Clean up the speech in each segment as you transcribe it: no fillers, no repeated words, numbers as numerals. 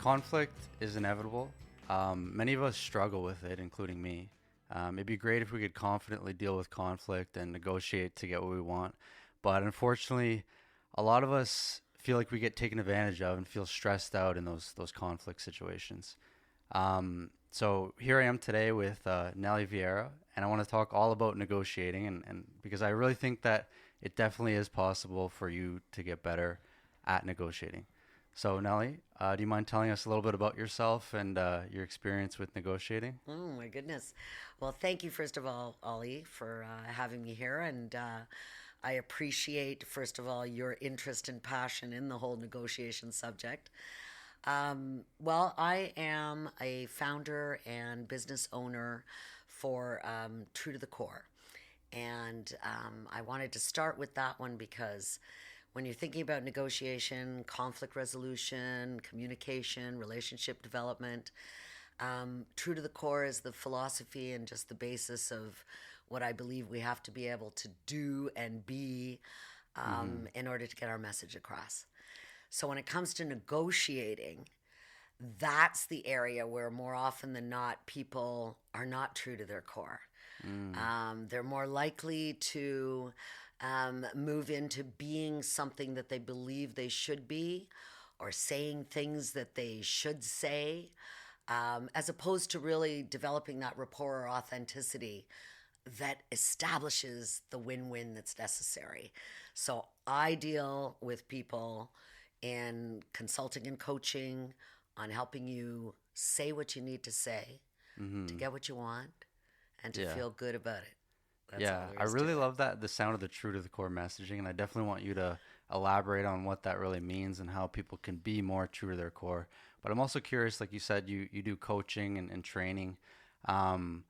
Conflict is inevitable. Many of us struggle with it, including me. It'd be great if we could confidently deal with conflict and negotiate to get what we want. But unfortunately, a lot of us feel like we get taken advantage of and feel stressed out in those conflict situations. So here I am today with Nellie Vieira, and I want to talk all about negotiating, and because I really think that it definitely is possible for you to get better at negotiating. So, Nellie, do you mind telling us a little bit about yourself and your experience with negotiating? Oh my goodness. Well, thank you first of all, Ollie, for having me here, and I appreciate first of all your interest and passion in the whole negotiation subject. Well, I am a founder and business owner for True to the Core, and I wanted to start with that one because when you're thinking about negotiation, conflict resolution, communication, relationship development, true to the core is the philosophy and just the basis of what I believe we have to be able to do and be Mm-hmm. in order to get our message across. So when it comes to negotiating, that's the area where more often than not people are not true to their core. Mm, They're more likely to move into being something that they believe they should be or saying things that they should say, as opposed to really developing that rapport or authenticity that establishes the win win that's necessary. So I deal with people in consulting and coaching on helping you say what you need to say to mm-hmm. get what you want and to Yeah. feel good about it. That's all Yeah, there I is to really it. love that the sound of the true to the core messaging, and I definitely want you to elaborate on what that really means and how people can be more true to their core. But I'm also curious, like you said, you do coaching and training. Um,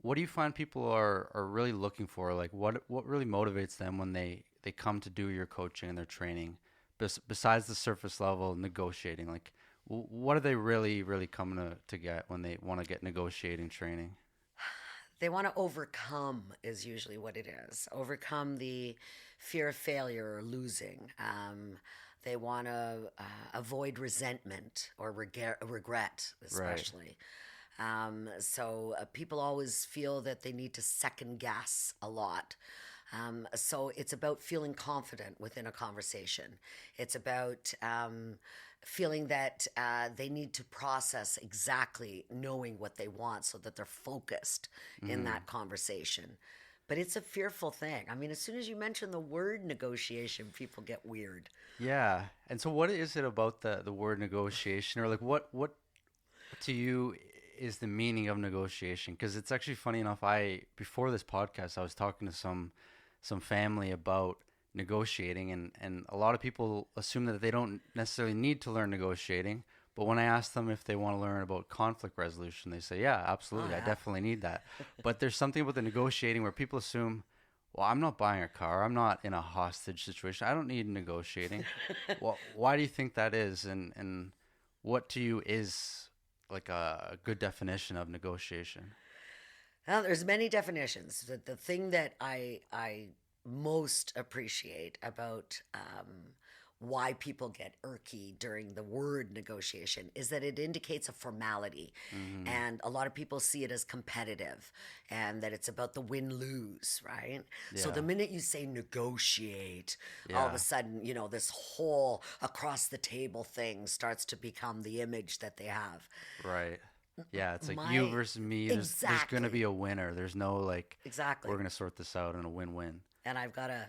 what do you find people are really looking for? Like what really motivates them when they come to do your coaching and their training, besides the surface level negotiating? Like what are they really coming to get when they want to get negotiating training? They want to overcome, is usually what it is. Overcome the fear of failure or losing. They want to avoid resentment or regret, Right. especially. So people always feel that they need to second guess a lot. So it's about feeling confident within a conversation. It's about feeling that they need to process exactly knowing what they want so that they're focused in Mm-hmm. that conversation. But it's a fearful thing. I mean, as soon as you mention the word negotiation, people get weird. Yeah. And so what is it about the word negotiation, or like what to you is the meaning of negotiation? Because it's actually funny enough, I before this podcast I was talking to some family about negotiating, and a lot of people assume that they don't necessarily need to learn negotiating, but when I ask them if they want to learn about conflict resolution, they say, "Yeah, Oh, absolutely. I yeah. definitely need that." But there's something about the negotiating where people assume, "Well, I'm not buying a car. I'm not in a hostage situation. I don't need negotiating." Well, why do you think that is, and what to you is like a good definition of negotiation? Well, there's many definitions. The thing that I most appreciate about why people get irky during the word negotiation is that it indicates a formality, Mm-hmm. and a lot of people see it as competitive, and that it's about the win lose, right? So the Yeah. minute you say negotiate, all of a Yeah. sudden, this whole across the table thing starts to become the image that they have. Right. Yeah, it's like you My versus me. There's gonna be exactly, a winner. There's no like we're exactly. gonna sort this out in a win-win. And I've got to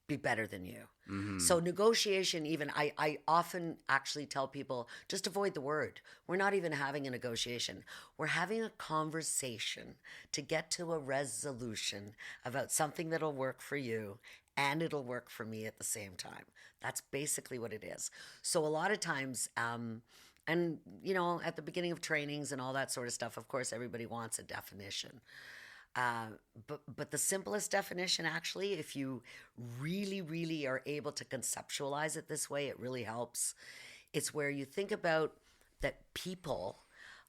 be better than you. Mm-hmm. So negotiation, even I often actually tell people just avoid the word. We're not even having a negotiation. We're having a conversation to get to a resolution about something that'll work for you and it'll work for me at the same time. That's basically what it is. So a lot of times, and at the beginning of trainings and all that sort of stuff, of course, everybody wants a definition. Uh, but the simplest definition, actually, if you really are able to conceptualize it this way, it really helps. It's where you think about that people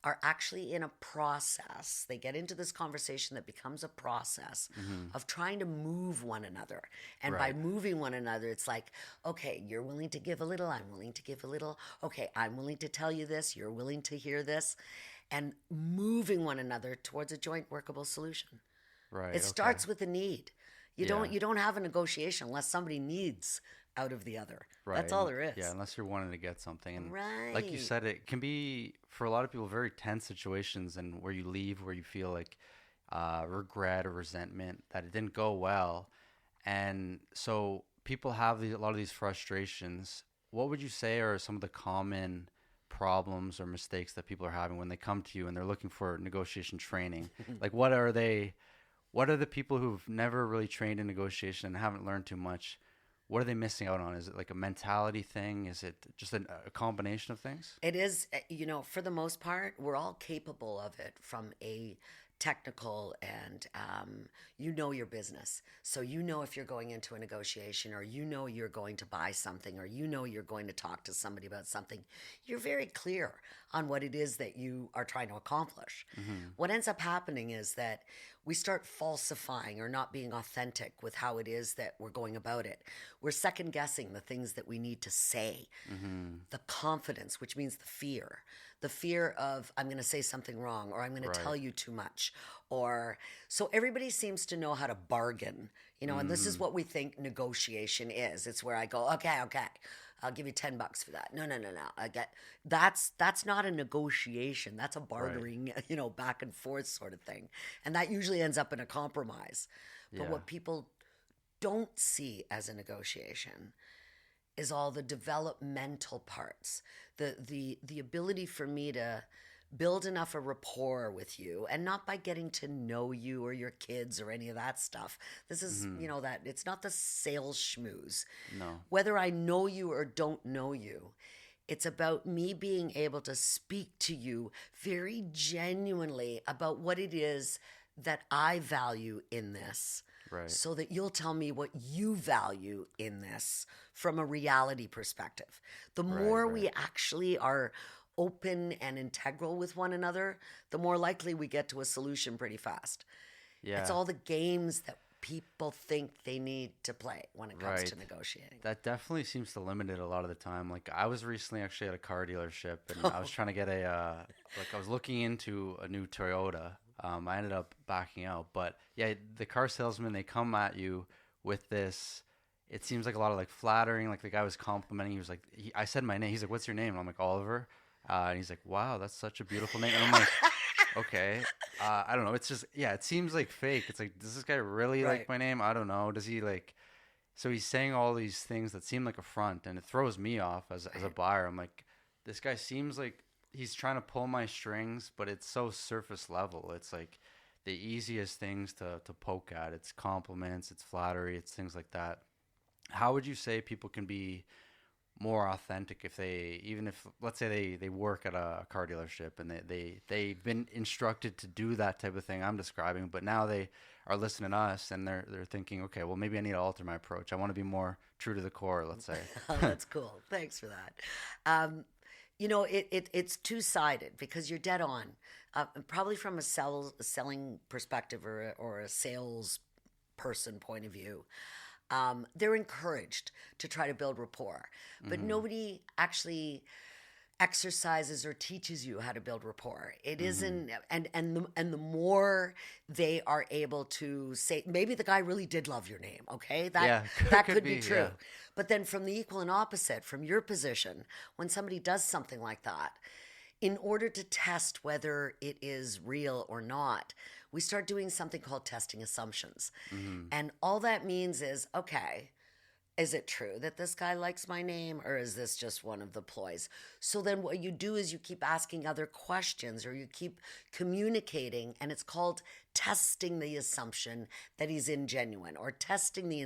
are actually in a process. They get into this conversation that becomes a process of trying to move one another. And by Right. moving one another, it's like, okay, you're willing to give a little, I'm willing to give a little. Okay, I'm willing to tell you this, you're willing to hear this. And moving one another towards a joint workable solution. Right. It Okay. starts with a need. Yeah. You don't have a negotiation unless somebody needs out of the other. That's Right. all there Yeah, is. unless you're wanting to get something. And like you Right. said, it can be, for a lot of people, very tense situations, and where you leave, where you feel like regret or resentment that it didn't go well. And so people have a lot of these frustrations. What would you say are some of the common problems or mistakes that people are having when they come to you and they're looking for negotiation training? Like, what are they? What are the people who've never really trained in negotiation and haven't learned too much? What are they missing out on? Is it like a mentality thing? Is it just a combination of things? It is, for the most part, we're all capable of it from a technical and you know your business. So you know if you're going into a negotiation or you know you're going to buy something or you know you're going to talk to somebody about something. You're very clear on what it is that you are trying to accomplish. What ends up happening is that we start falsifying or not being authentic with how it is that we're going about it. We're second guessing the things that we need to say. The confidence, which means the fear of I'm going to say something wrong or I'm going to tell Right. you too much. Or so everybody seems to know how to bargain, and this is Mm, what we think negotiation is. It's where I go, okay, I'll give you $10 for that. No, no, no, no. I get that's not a negotiation. That's a right. bartering, back and forth sort of thing. And that usually ends up in a compromise. But Yeah. what people don't see as a negotiation is all the developmental parts, the ability for me to build enough a rapport with you, and not by getting to know you or your kids or any of that stuff. This is, Hmm. that it's not the sales schmooze. No. Whether I know you or don't know you, it's about me being able to speak to you very genuinely about what it is that I value in this, Right. so that you'll tell me what you value in this from a reality perspective. The Right. more Right. we actually are open and integral with one another, the more likely we get to a solution pretty fast. It's Yeah. all the games that people think they need to play when it comes Right. to negotiating. That definitely seems to limit it a lot of the time. Like, I was recently actually at a car dealership, and I was trying to get like, I was looking into a new Toyota. I ended up backing out, but yeah, the car salesman, they come at you with this. It seems like a lot of like flattering. Like, the guy was complimenting. He was like, I said my name. He's like, "What's your name?" And I'm like, "Oliver." And he's like, "Wow, that's such a beautiful name." And I'm like, "Okay." I don't know. It's just, yeah, it seems like fake. It's like, does this guy really like Right. my name? I don't know. Does he like? So he's saying all these things that seem like a front, and it throws me off as a Right. buyer. I'm like, this guy seems like he's trying to pull my strings, but it's so surface level. It's like the easiest things to poke at. It's compliments, it's flattery, it's things like that. How would you say people can be more authentic if they, even if, let's say, they work at a car dealership, and they've been instructed to do that type of thing I'm describing, but now they are listening to us, and they're thinking, okay, well, maybe I need to alter my approach. I want to be more true to the core, let's say. Oh, that's cool. Thanks for that. Um, it's two-sided because you're dead on. Probably from a selling perspective or a sales person point of view. They're encouraged to try to build rapport, but Mhm. nobody actually exercises or teaches you how to build rapport. It Mhm. isn't, and the more they are able to say, maybe the guy really did love your name. Okay, that Yeah, that could could be be, true. yeah. But then from the equal and opposite, from your position, when somebody does something like that, in order to test whether it is real or not, we start doing something called testing assumptions. Mhm. And all that means is, okay, is it true that this guy likes my name, or is this just one of the ploys? So then what you do is you keep asking other questions, or you keep communicating, and it's called testing the assumption that he's ingenuine, or testing the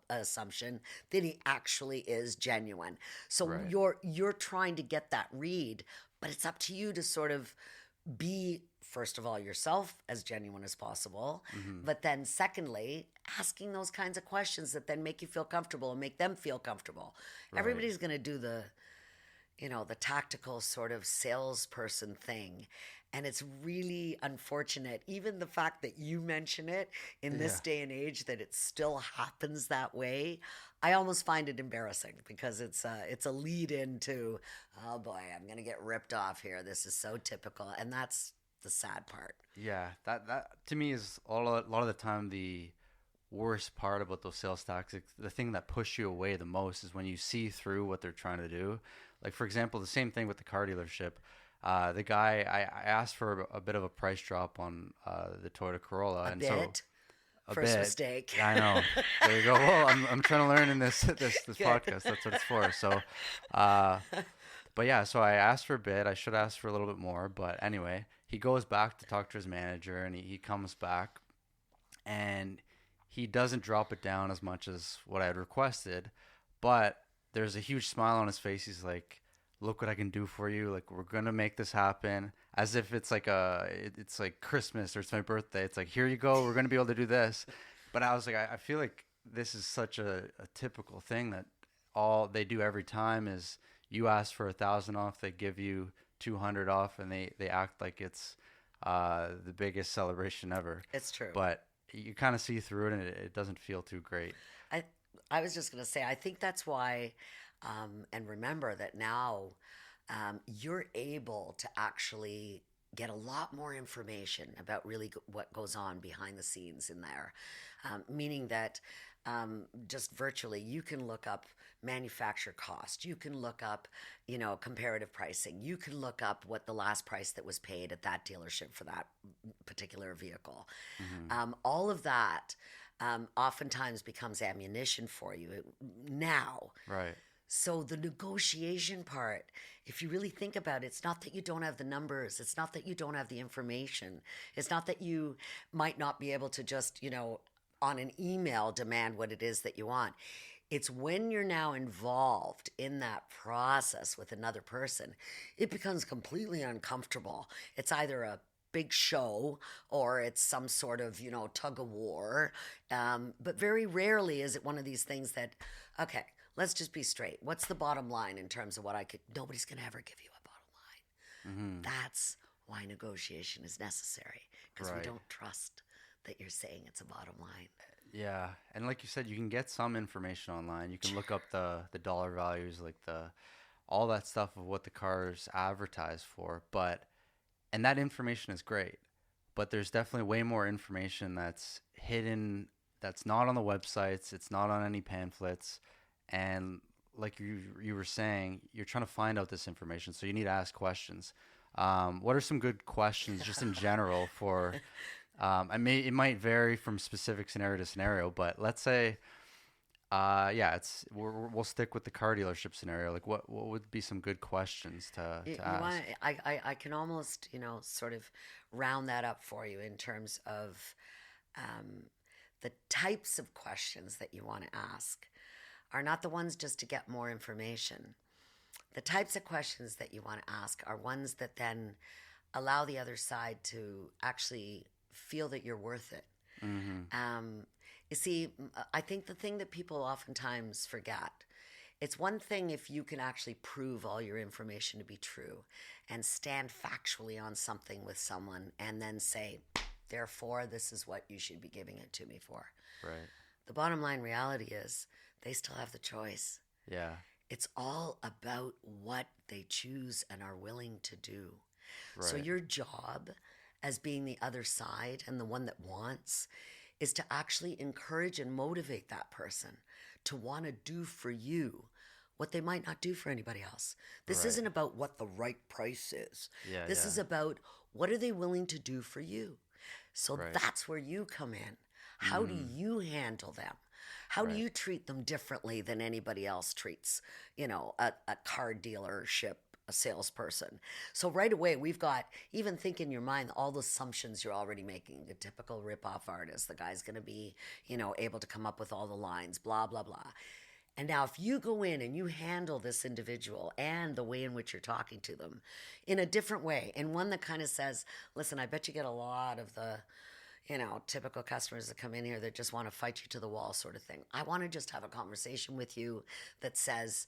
assumption that he actually is genuine. So Right. you're trying to get that read, but it's up to you to sort of be, first of all, yourself as genuine as possible, Mhm. but then secondly, asking those kinds of questions that then make you feel comfortable and make them feel comfortable. Right. Everybody's going to do the tactical sort of salesperson thing. And it's really unfortunate, even the fact that you mention it in this Yeah. day and age, that it still happens that way. I almost find it embarrassing because it's a lead into, oh boy, I'm gonna get ripped off here. This is so typical, and that's the sad part. Yeah, that to me is a lot of the time the worst part about those sales tactics. The thing that push you away the most is when you see through what they're trying to do. Like for example, the same thing with the car dealership. The guy I asked for a bit of a price drop on the Toyota Corolla, A and so bit. a First bit. mistake. Yeah, I know. There you go. Well, I'm trying to learn in this Good. podcast. That's what it's for. So, uh, but yeah, so I asked for a bit. I should ask for a little bit more. But anyway, he goes back to talk to his manager, and he comes back, and he doesn't drop it down as much as what I had requested. But there's a huge smile on his face. He's like, "Look what I can do for you. Like we're gonna make this happen." As if it's like it's like Christmas or it's my birthday. It's like, here you go. We're gonna be able to do this. But I was like, I feel like this is such a typical thing that all they do every time is you ask for 1,000 off, they give you 200 off, and they act like it's the biggest celebration ever. It's true. But you kind of see through it, and it doesn't feel too great. I I was just going to say, I think that's why, and remember that now you're able to actually get a lot more information about really what goes on behind the scenes in there. Meaning that just virtually you can look up manufacturer cost, you can look up, comparative pricing, you can look up what the last price that was paid at that dealership for that particular vehicle. All of that oftentimes becomes ammunition for you now. Right. So the negotiation part, if you really think about it, it's not that you don't have the numbers. It's not that you don't have the information. It's not that you might not be able to just, on an email demand what it is that you want. It's when you're now involved in that process with another person, it becomes completely uncomfortable. It's either a big show or it's some sort of, tug of war. But very rarely is it one of these things that, okay, let's just be straight. What's the bottom line in terms of what I could? Nobody's going to ever give you a bottom line. That's why negotiation is necessary, because we Right. don't trust that you're saying it's a bottom line. Yeah, and like you said, you can get some information online. You can look up the dollar values, like the all that stuff of what the cars advertise for. But and that information is great, but there's definitely way more information that's hidden, that's not on the websites. It's not on any pamphlets, and like you were saying, you're trying to find out this information, so you need to ask questions. What are some good questions just in general for? It might vary from specific scenario to scenario, but let's say, yeah, we'll stick with the car dealership scenario. Like, what would be some good questions to ask? I can almost, sort of round that up for you in terms of the types of questions that you want to ask are not the ones just to get more information. The types of questions that you want to ask are ones that then allow the other side to actually feel that you're worth it. You see, I think the thing that people oftentimes forget, it's one thing if you can actually prove all your information to be true and stand factually on something with someone and then say, therefore, this is what you should be giving it to me for. Right. The bottom line reality is they still have the choice. Yeah. It's all about what they choose and are willing to do. So Right. your job as being the other side and the one that wants is to actually encourage and motivate that person to want to do for you what they might not do for anybody else. This Right. isn't about what the right price is. Yeah. This Yeah. is about what are they willing to do for you. So Right. that's where you come in. How do you handle them? How do Right. you treat them differently than anybody else treats, a car dealership, a salesperson? So right away, we've got, even think in your mind, all the assumptions you're already making. The typical rip-off artist, the guy's going to be, able to come up with all the lines, blah, blah, blah. And now if you go in and you handle this individual and the way in which you're talking to them in a different way, and one that kind of says, listen, I bet you get a lot of the, typical customers that come in here that just want to fight you to the wall sort of thing. I want to just have a conversation with you that says,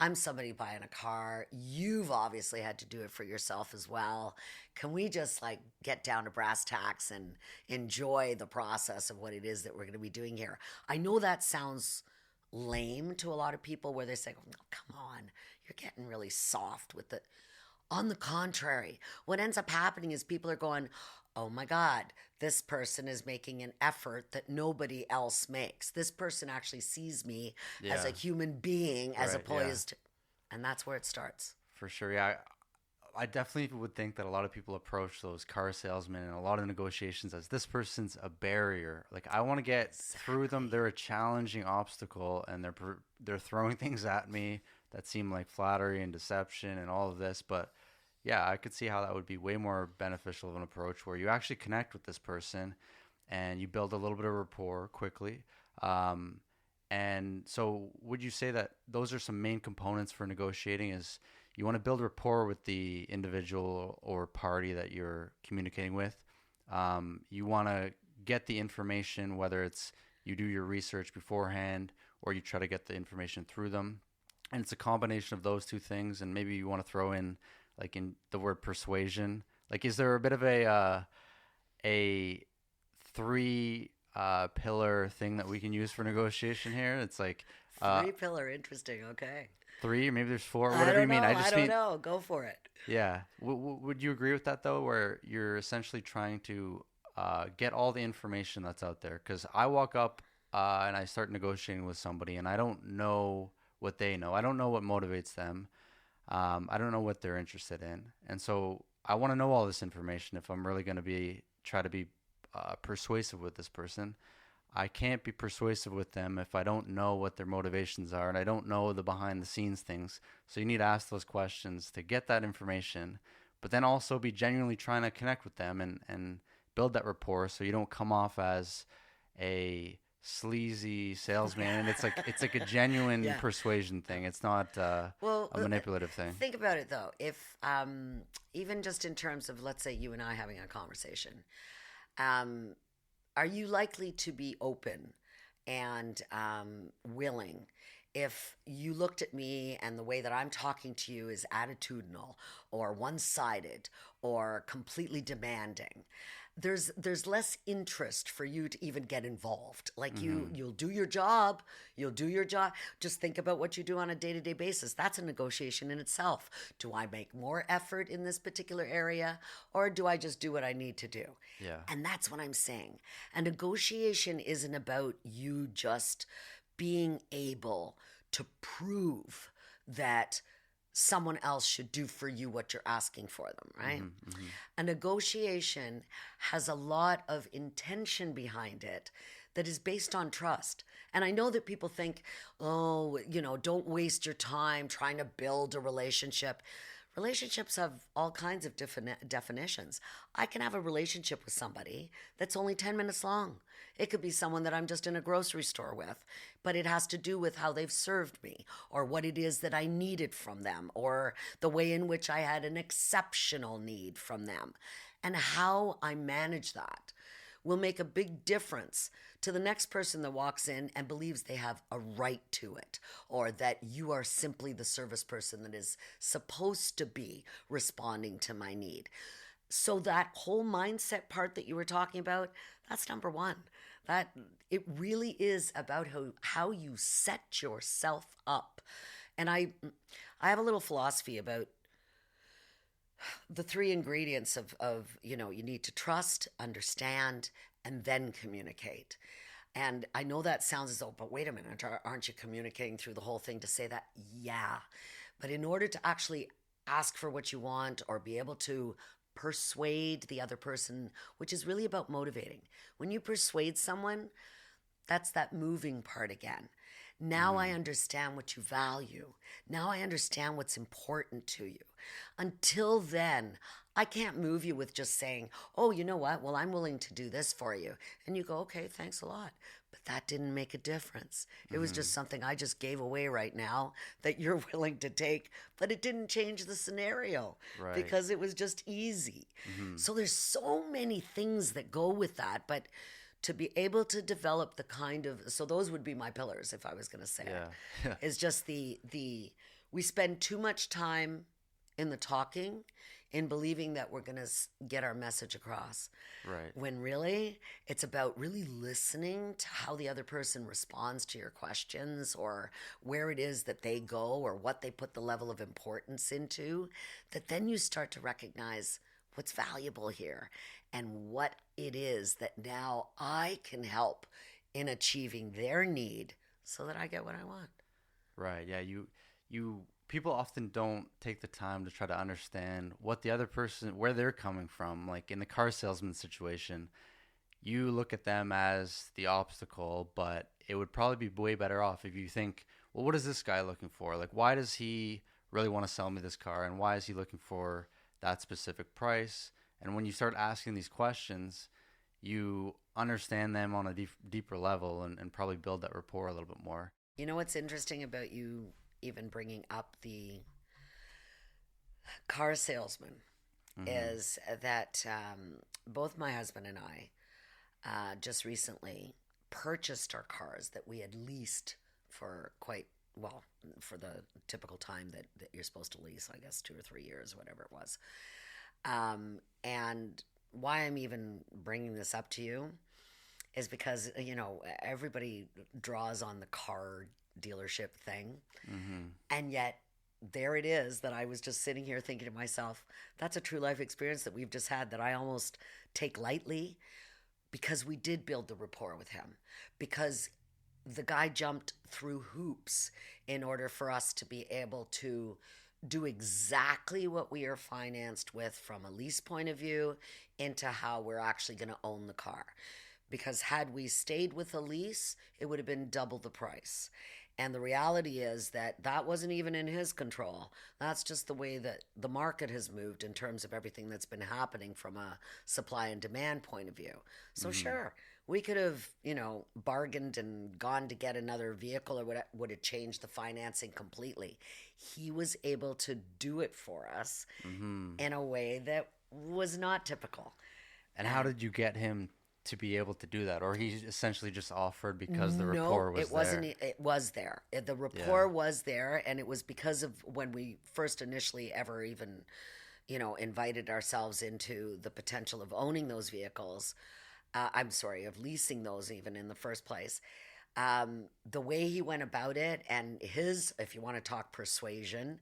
I'm somebody buying a car. You've obviously had to do it for yourself as well. Can we just like get down to brass tacks and enjoy the process of what it is that we're going to be doing here? I know that sounds lame to a lot of people where they say, oh, come on, you're getting really soft with the. On the contrary, what ends up happening is people are going, oh my God, this person is making an effort that nobody else makes. This person actually sees me as a Yeah. human being as Right. Yeah. opposed to, and that's where it starts. For sure. Yeah. I definitely would think that a lot of people approach those car salesmen and a lot of negotiations as this person's a barrier. Like I want to get through them. Exactly. They're a challenging obstacle, and they're throwing things at me that seem like flattery and deception and all of this. But yeah, I could see how that would be way more beneficial of an approach where you actually connect with this person and you build a little bit of rapport quickly. Um, and so, would you say that those are some main components for negotiating? Is you want to build rapport with the individual or party that you're communicating with. You want to get the information, whether it's you do your research beforehand or you try to get the information through them. And it's a combination of those two things. And maybe you want to throw in, like, in the word persuasion. Like, is there a bit of a three pillar thing that we can use for negotiation here? It's like uh, Three pillar, interesting. Okay. three, maybe there's four, I whatever you don't mean. know. I I just don't mean, know. Go for it. yeah. Would you agree with that though, where you're essentially trying to get all the information that's out there? Because I walk up and I start negotiating with somebody, and I don't know what they know. I don't know what motivates them. I don't know what they're interested in, and so I want to know all this information if I'm really going to be try to be persuasive with this person. I can't be persuasive with them if I don't know what their motivations are and I don't know the behind the scenes things. So you need to ask those questions to get that information, but then also be genuinely trying to connect with them and build that rapport so you don't come off as a sleazy salesman and it's like a genuine Yeah. persuasion thing. It's not Well, a manipulative thing. think about it though. If even just in terms of, let's say, you and I having a conversation, um, are you likely to be open and willing if you looked at me and the way that I'm talking to you is attitudinal or one-sided or completely demanding? There's less interest for you to even get involved. Like Hmm. you'll do your job, you'll do your job. Just think about what you do on a day-to-day basis. That's a negotiation in itself. Do I make more effort in this particular area or do I just do what I need to do? Yeah. And that's what I'm saying. A negotiation isn't about you just being able to prove that someone else should do for you what you're asking for them, right? Hmm. Hmm. A negotiation has a lot of intention behind it that is based on trust. And I know that people think, oh, don't waste your time trying to build a relationship. Relationships have all kinds of different definitions. I can have a relationship with somebody that's only 10 minutes long. It could be someone that I'm just in a grocery store with, but it has to do with how they've served me or what it is that I needed from them or the way in which I had an exceptional need from them. And how I manage that will make a big difference to the next person that walks in and believes they have a right to it, or that you are simply the service person that is supposed to be responding to my need. So that whole mindset part that you were talking about, that's number one. That it really is about how you set yourself up. And I have a little philosophy about the three ingredients of you need to trust, understand, and then communicate. And I know that sounds as though, but wait a minute, aren't you communicating through the whole thing to say that? Yeah. But in order to actually ask for what you want or be able to persuade the other person, which is really about motivating. When you persuade someone, that's that moving part again. Now I Hmm. understand what you value. Now I understand what's important to you. Until then, I can't move you with just saying, oh, you know what? Well, I'm willing to do this for you. And you go, okay, thanks a lot. But that didn't make a difference. It was just Hmm. something I just gave away right now that you're willing to take, but it didn't change the scenario Right. because it was just easy. Hmm. So there's so many things that go with that, but to be able to develop the kind of, so those would be my pillars if I was going to say Yeah. it, is just the We spend too much time in the talking, in believing that we're going to get our message across. Right. When really, it's about really listening to how the other person responds to your questions, or where it is that they go, or what they put the level of importance into. That then you start to recognize what's valuable here and what it is that now I can help in achieving their need so that I get what I want. Right. Yeah. People often don't take the time to try to understand what the other person, where they're coming from. Like in the car salesman situation, you look at them as the obstacle, but it would probably be way better off if you think, well, what is this guy looking for? Like, why does he really want to sell me this car? And why is he looking for that specific price? And when you start asking these questions, you understand them on a deeper level and probably build that rapport a little bit more. You know what's interesting about you even bringing up the car salesman Hmm. is that both my husband and I just recently purchased our cars that we had leased for quite well for the typical time that you're supposed to lease, I guess 2 or 3 years, whatever it was. And why I'm even bringing this up to you is because, everybody draws on the car dealership thing. Hmm. And yet, there it is that I was just sitting here thinking to myself, that's a true life experience that we've just had that I almost take lightly, because we did build the rapport with him. Because the guy jumped through hoops in order for us to be able to do exactly what we are financed with from a lease point of view into how we're actually going to own the car. Because had we stayed with a lease, it would have been double the price. And the reality is that that wasn't even in his control. That's just the way that the market has moved in terms of everything that's been happening from a supply and demand point of view. So, Hmm. sure, we could have, bargained and gone to get another vehicle, or would have changed the financing completely. He was able to do it for us Hmm. in a way that was not typical. And how And did you get him to be able to do that? Or he essentially just offered because the no, rapport it was wasn't. there? It was there. The Yeah. rapport was there, and it was because of when we first initially ever even, invited ourselves into the potential of owning those vehicles. I'm sorry, of leasing those even in the first place. The way he went about it, and his, if you want to talk persuasion,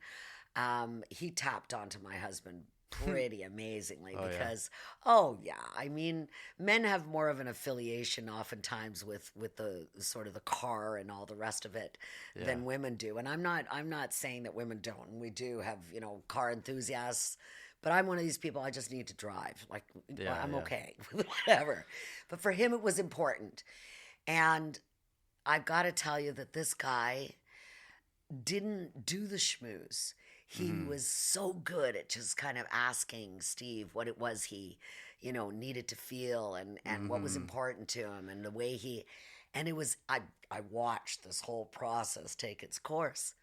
he tapped onto my husband pretty amazingly, Oh yeah. because oh yeah, I mean, men have more of an affiliation oftentimes with the sort of the car and all the rest of it Yeah. than women do. And I'm not saying that women don't. We do have, car enthusiasts, but I'm one of these people, I just need to drive, like, Yeah. I'm Yeah. okay with whatever. But for him it was important. And I've got to tell you that this guy didn't do the schmooze. He Hmm. was so good at just kind of asking Steve what it was he, needed to feel, and what was Hmm. important to him, and the way he, and it was, I watched this whole process take its course.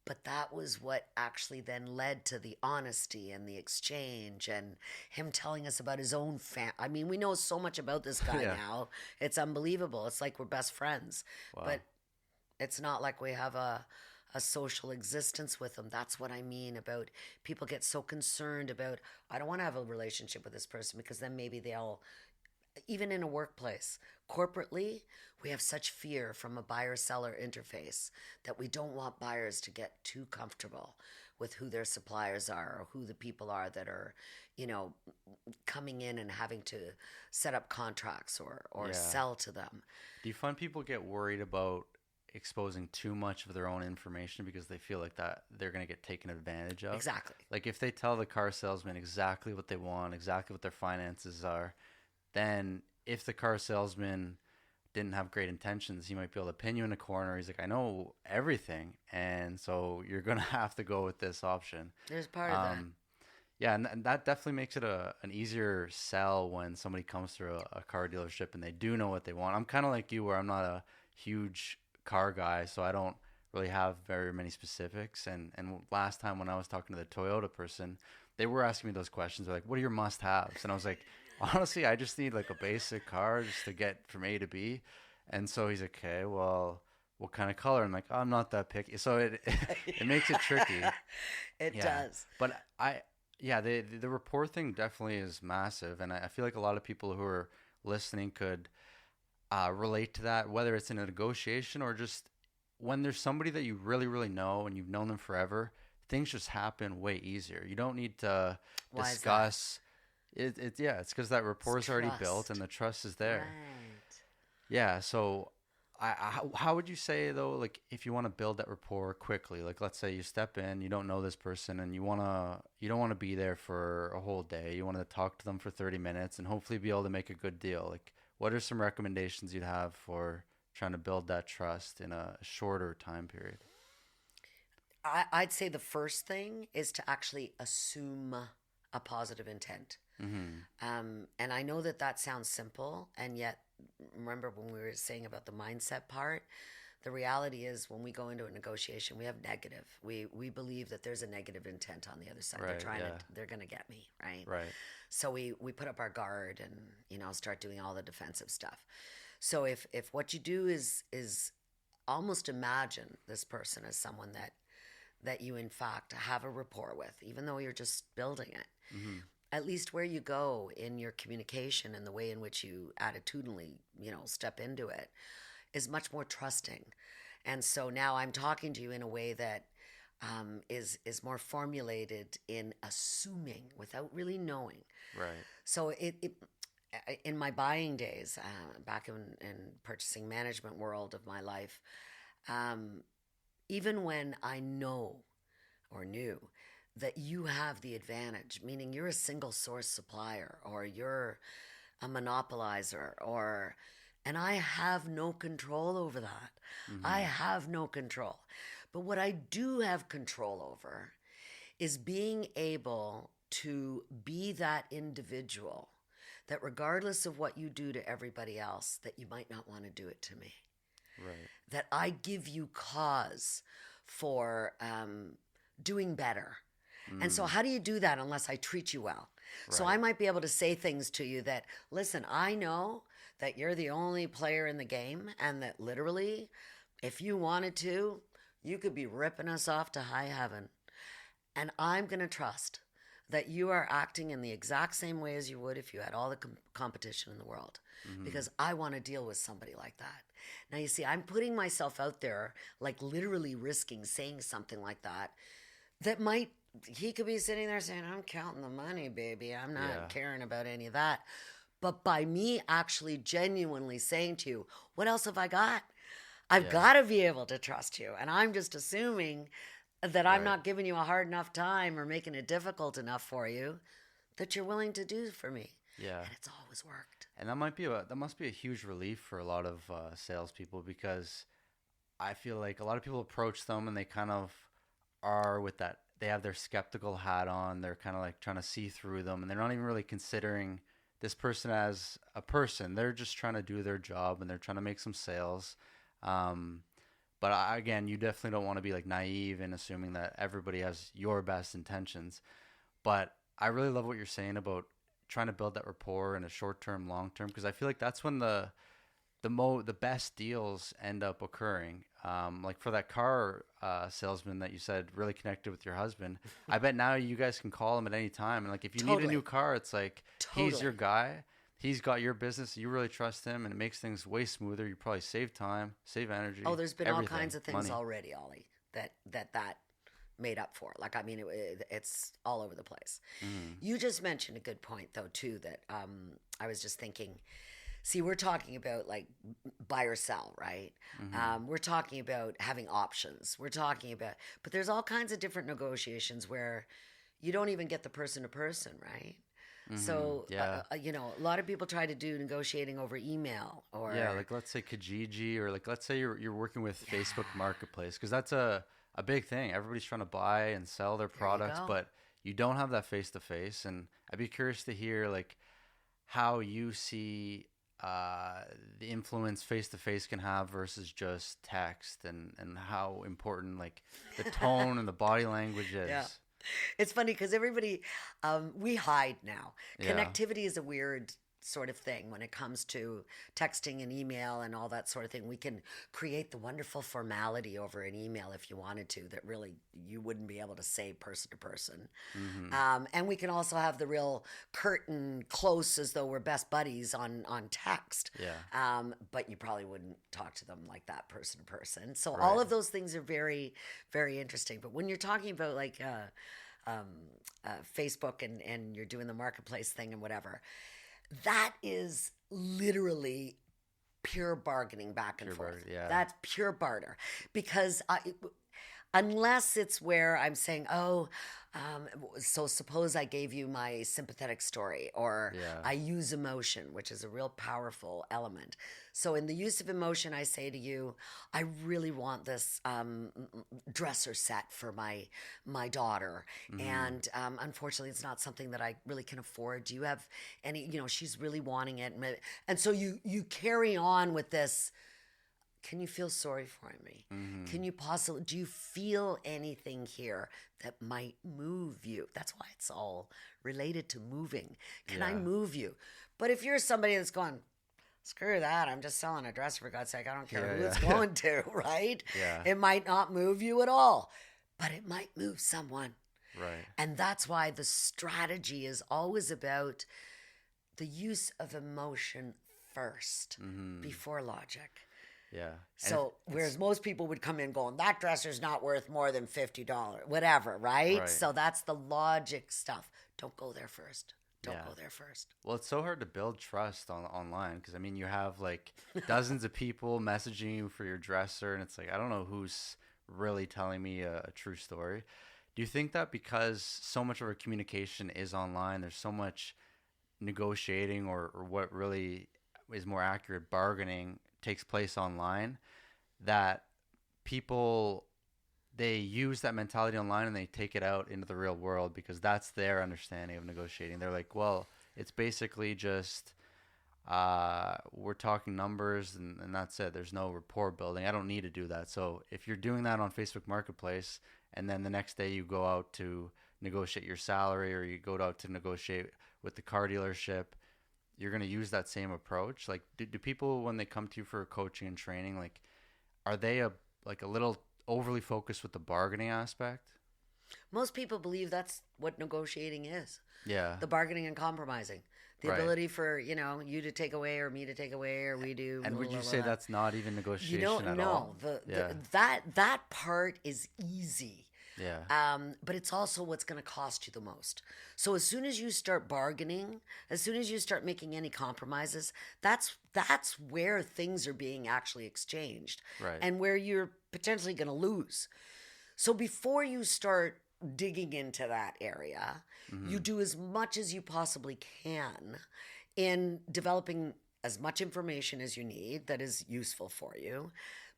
But that was what actually then led to the honesty and the exchange, and him telling us about his own I mean, we know so much about this guy Yeah. now. It's unbelievable. It's like we're best friends. Wow. But it's not like we have a social existence with them. That's what I mean about people get so concerned about, I don't want to have a relationship with this person because then maybe they'll, even in a workplace, corporately, we have such fear from a buyer seller interface that we don't want buyers to get too comfortable with who their suppliers are, or who the people are that are, you know, coming in and having to set up contracts or Yeah. sell to them. Do you find people get worried about exposing too much of their own information because they feel like that they're going to get taken advantage of? Exactly. Like if they tell the car salesman exactly what they want, exactly what their finances are, then if the car salesman didn't have great intentions, he might be able to pin you in a corner. He's like, I know everything, and so you're gonna have to go with this option. There's part of that. Um, yeah, and that definitely makes it an easier sell when somebody comes through a car dealership and they do know what they want. I'm kind of like you, where I'm not a huge car guy, so I don't really have very many specifics. And last time when I was talking to the Toyota person, they were asking me those questions. They're like, "What are your must-haves?" And I was like, "Honestly, I just need like a basic car just to get from A to B." And so he's like, "Okay, well." what kind of color. I'm like, oh, I'm not that picky. So it it makes it tricky. It Yeah, does. but yeah, the rapport thing definitely is massive, and I feel like a lot of people who are listening could relate to that, whether it's in a negotiation or just when there's somebody that you really, really know and you've known them forever, things just happen way easier. You don't need to Why is that? discuss yeah, it's because that It's rapport is already built and trust. the trust is there. Right. Yeah, so how would you say though, like if you want to build that rapport quickly, like let's say you step in, you don't know this person and you don't want to be there for a whole day. You want to talk to them for 30 minutes and hopefully be able to make a good deal. Like what are some recommendations you'd have for trying to build that trust in a shorter time period? I'd say the first thing is to actually assume a positive intent. Mhm. And I know that that sounds simple, and yet, remember when we were saying about the mindset part, the reality is when we go into a negotiation, we have negative. We believe that there's a negative intent on the other side. Right, yeah. They're gonna get me, right? Right. So we put up our guard and start doing all the defensive stuff. So if what you do is almost imagine this person as someone that you in fact have a rapport with, even though you're just building it. Mhm. At least where you go in your communication and the way in which you attitudinally, step into it is much more trusting. And so now I'm talking to you in a way that is more formulated in assuming without really knowing. Right. So it in my buying days, back in purchasing management world of my life, um, even when I know or knew that you have the advantage, meaning you're a single source supplier or you're a monopolizer and I have no control over that. I Mhm. have no control. But what I do have control over is being able to be that individual that regardless of what you do to everybody else, that you might not want to do it to me. Right. That I give you cause for doing better. And so, Mm. how do you do that unless I treat you well? So, I Right. might be able to say things to you that, listen, I know that you're the only player in the game, and that literally, if you wanted to, you could be ripping us off to high heaven. And I'm going to trust that you are acting in the exact same way as you would if you had all the competition in the world, Mhm. because I want to deal with somebody like that. Now, you see, I'm putting myself out there, like literally risking saying something like that, that might, he could be sitting there saying, I'm counting the money, baby. I'm not Yeah. caring about any of that. But by me actually genuinely saying to you, what else have I got? I've Yeah. got to be able to trust you. And I'm just assuming that I'm Right. not giving you a hard enough time or making it difficult enough for you that you're willing to do for me. Yeah. And it's always worked. And that must be a huge relief for a lot of salespeople because I feel like a lot of people approach them and they kind of are with that. They have their skeptical hat on. They're kind of like trying to see through them, and they're not even really considering this person as a person. They're just trying to do their job and they're trying to make some sales. Um, but again, you definitely don't want to be like naive in assuming that everybody has your best intentions. But I really love what you're saying about trying to build that rapport in a short term, long term, because I feel like that's when the best deals end up occurring. Like for that car salesman that you said really connected with your husband, I bet now you guys can call him at any time. And like if you need a new Totally. car, it's like he's your Totally. guy. He's got your business. You really trust him, and it makes things way smoother. You probably save time, save Oh, energy, there's been all everything, kinds of things money. already, Ollie, that made up for. Like, I mean, it's all over the place. Mm-hmm. You just mentioned a good point, though, too, that I was just thinking. See, we're talking about like buy or sell, right? Mm-hmm. We're talking about having options. We're talking about, but there's all kinds of different negotiations where you don't even get the person to person, right? Mm-hmm. So, Yeah. a lot of people try to do negotiating over email Yeah, or, like let's say Kijiji, or like let's say you're working with yeah, Facebook Marketplace, because that's a big thing. Everybody's trying to buy and sell their there you products, go. but you don't have that face to face. And I'd be curious to hear like how you see the influence face to face can have versus just text, and how important like the tone and the body language Yeah. is. It's funny because everybody, we hide now. Yeah. Connectivity is a weird sort of thing when it comes to texting and email and all that sort of thing. We can create the wonderful formality over an email if you wanted to that really you wouldn't be able to say person to person. Mm-hmm. And we can also have the real curtain close as though we're best buddies on text. Yeah. But you probably wouldn't talk to them like that person to person. So all Right. of those things are very, very interesting. But when you're talking about like Facebook and you're doing the marketplace thing and whatever, that is literally pure bargaining back and Pure forth. barter, yeah. That's pure barter. Because unless it's where I'm saying, so suppose I gave you my sympathetic story, or Yeah. I use emotion, which is a real powerful element. So in the use of emotion, I say to you, I really want this dresser set for my daughter, and unfortunately, it's not something that I really can afford. Do you have any? She's really wanting it, and so you carry on with this. Can you feel sorry for me? Can you possibly, do you feel anything here that might move you? That's why it's all related to moving. Can I Yeah. move you? But if you're somebody that's going, screw that, I'm just selling a dress for God's sake, I don't care Yeah, who it's yeah. going to, right? Yeah. It might not move you at all, but it might move someone. Right. And that's why the strategy is always about the use of emotion first before logic. Yeah. And So, whereas most people would come in going, that dresser's not worth more than $50, whatever, right? Right. So, that's the logic stuff. Don't go there first. Don't Yeah. go there first. Well, it's so hard to build trust online because I mean, you have like dozens of people messaging you for your dresser, and it's like I don't know who's really telling me a true story. Do you think that because so much of our communication is online, there's so much negotiating or what really is more accurate, bargaining takes place online, that people they use that mentality online and they take it out into the real world because that's their understanding of negotiating. They're like, well, it's basically just we're talking numbers and that's it. There's no rapport building. I don't need to do that. So if you're doing that on Facebook Marketplace and then the next day you go out to negotiate your salary or you go out to negotiate with the car dealership, you're going to use that same approach. Like, do people, when they come to you for coaching and training, like, are they a little overly focused with the bargaining aspect? Most people believe that's what negotiating is, Yeah. the bargaining and compromising. The Right. ability for, you to take away or me to take away or we do. And would blah, you blah, say blah. that's not even negotiation You don't at know. all? Yeah. That part is easy. Yeah. But it's also what's going to cost you the most. So as soon as you start bargaining, as soon as you start making any compromises, that's where things are being actually exchanged, Right. and where you're potentially going to lose. So before you start digging into that area, you do as much as you possibly can in developing as much information as you need that is useful for you,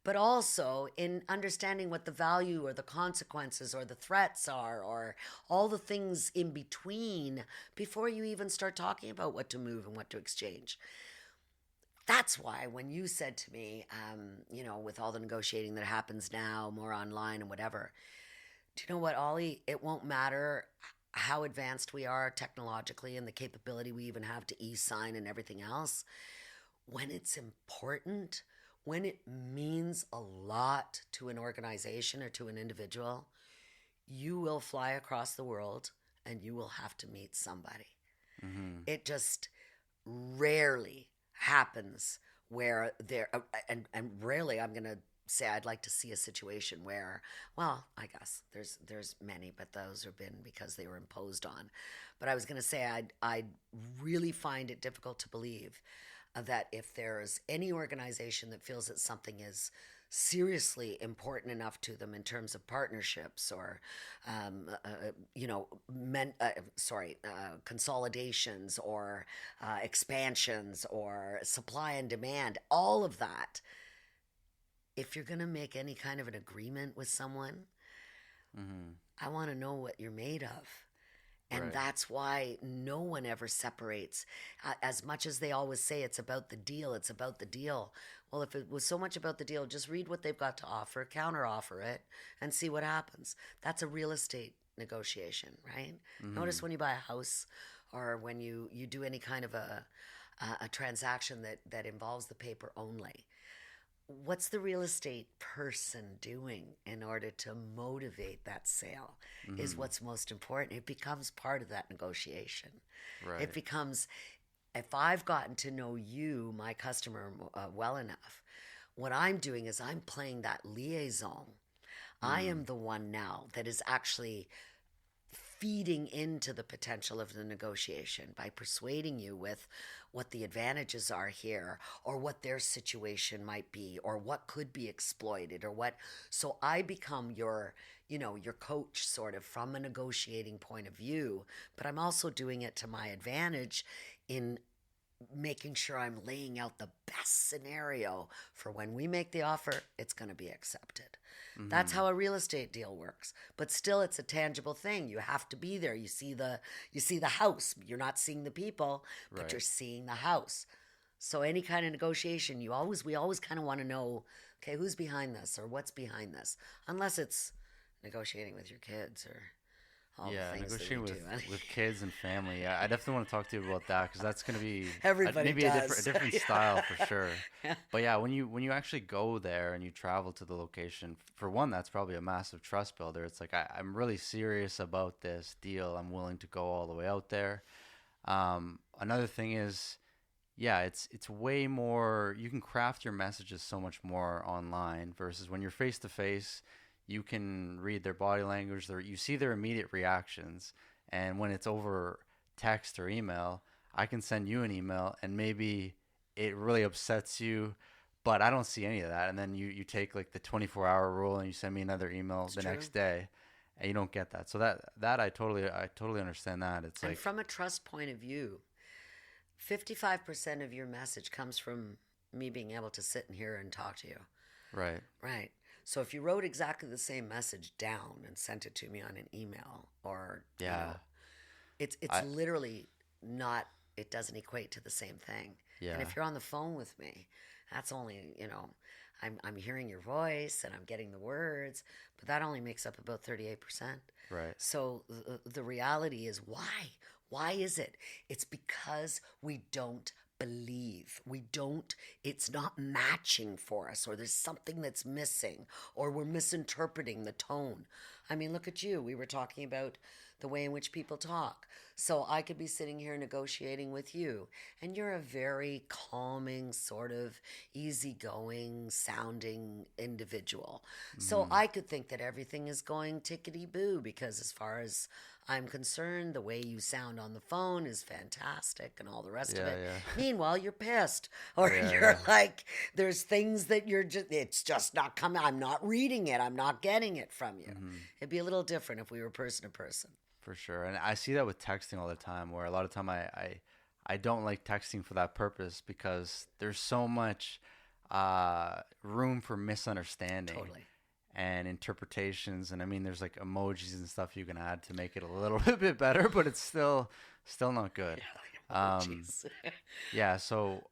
but also in understanding what the value or the consequences or the threats are, or all the things in between before you even start talking about what to move and what to exchange. That's why when you said to me, with all the negotiating that happens now, more online and whatever, do you know what, Ollie? It won't matter how advanced we are technologically and the capability we even have to e-sign and everything else. When it's important, when it means a lot to an organization or to an individual, you will fly across the world and you will have to meet somebody. It just rarely happens where there, and rarely I'm going to say I'd like to see a situation where, well, I guess there's many, but those have been because they were imposed on. But I was going to say I'd really find it difficult to believe that if there's any organization that feels that something is seriously important enough to them in terms of partnerships or, consolidations or expansions or supply and demand, all of that. If you're going to make any kind of an agreement with someone, I want to know what you're made of. And Right. that's why no one ever separates. As much as they always say it's about the deal, it's about the deal. Well, if it was so much about the deal, just read what they've got to offer, counter offer it, and see what happens. That's a real estate negotiation, right? Notice when you buy a house or when you do any kind of a transaction that involves the paper only, what's the real estate person doing in order to motivate that sale is Mm-hmm. what's most important. It becomes part of that negotiation. It Right. becomes, if I've gotten to know you, my customer, well enough, what I'm doing is I'm playing that liaison. I Mm. am the one now that is actually feeding into the potential of the negotiation by persuading you with what the advantages are here or what their situation might be or what could be exploited or what. So I become your, your coach sort of from a negotiating point of view, but I'm also doing it to my advantage in making sure I'm laying out the best scenario for when we make the offer, it's going to be accepted. That's Mm-hmm. how a real estate deal works. But still it's a tangible thing. You have to be there. You see the house. You're not seeing the people, but you're Right. seeing the house. So any kind of negotiation, we always kind of want to know, okay, who's behind this or what's behind this? Unless it's negotiating with your kids or all the Yeah, things that we negotiating do. with kids and family. Yeah, I definitely want to talk to you about that because that's going to be Everybody maybe a does. different style for sure. Yeah. But yeah, when you actually go there and you travel to the location, for one, that's probably a massive trust builder. It's like I'm really serious about this deal. I'm willing to go all the way out there. Another thing is, yeah, it's way more. You can craft your messages so much more online versus when you're face to face. You can read their body language. You see their immediate reactions, and when it's over text or email, I can send you an email, and maybe it really upsets you, but I don't see any of that. And then you take like the 24-hour rule, and you send me another email It's the true. next day, and you don't get that. So that I totally understand that. It's And like from a trust point of view, 55% of your message comes from me being able to sit in here and talk to you. right, Right. So if you wrote exactly the same message down and sent it to me on an email or, yeah, it's I literally not, it doesn't equate to the same thing. And yeah, if you're on the phone with me, that's only, I'm hearing your voice and I'm getting the words, but that only makes up about 38%. right, So the reality is why? Why is it? It's because we don't believe. We don't, it's not matching for us, or there's something that's missing, or we're misinterpreting the tone. I mean, look at you. We were talking about the way in which people talk. So I could be sitting here negotiating with you, and you're a very calming, sort of easygoing sounding individual. So mm-hmm. I could think that everything is going tickety boo because, as far as I'm concerned, the way you sound on the phone is fantastic and all the rest of Yeah, it. yeah, Meanwhile, you're pissed, or yeah, you're yeah. like, there's things that it's just not coming. I'm not reading it. I'm not getting it from you. Mm-hmm. It'd be a little different if we were person to person. For sure. And I see that with texting all the time, where a lot of time I don't like texting for that purpose because there's so much room for misunderstanding Totally. and interpretations. And I mean, there's like emojis and stuff you can add to make it a little bit better, but it's still not good. Yeah, like Um, emojis. yeah, so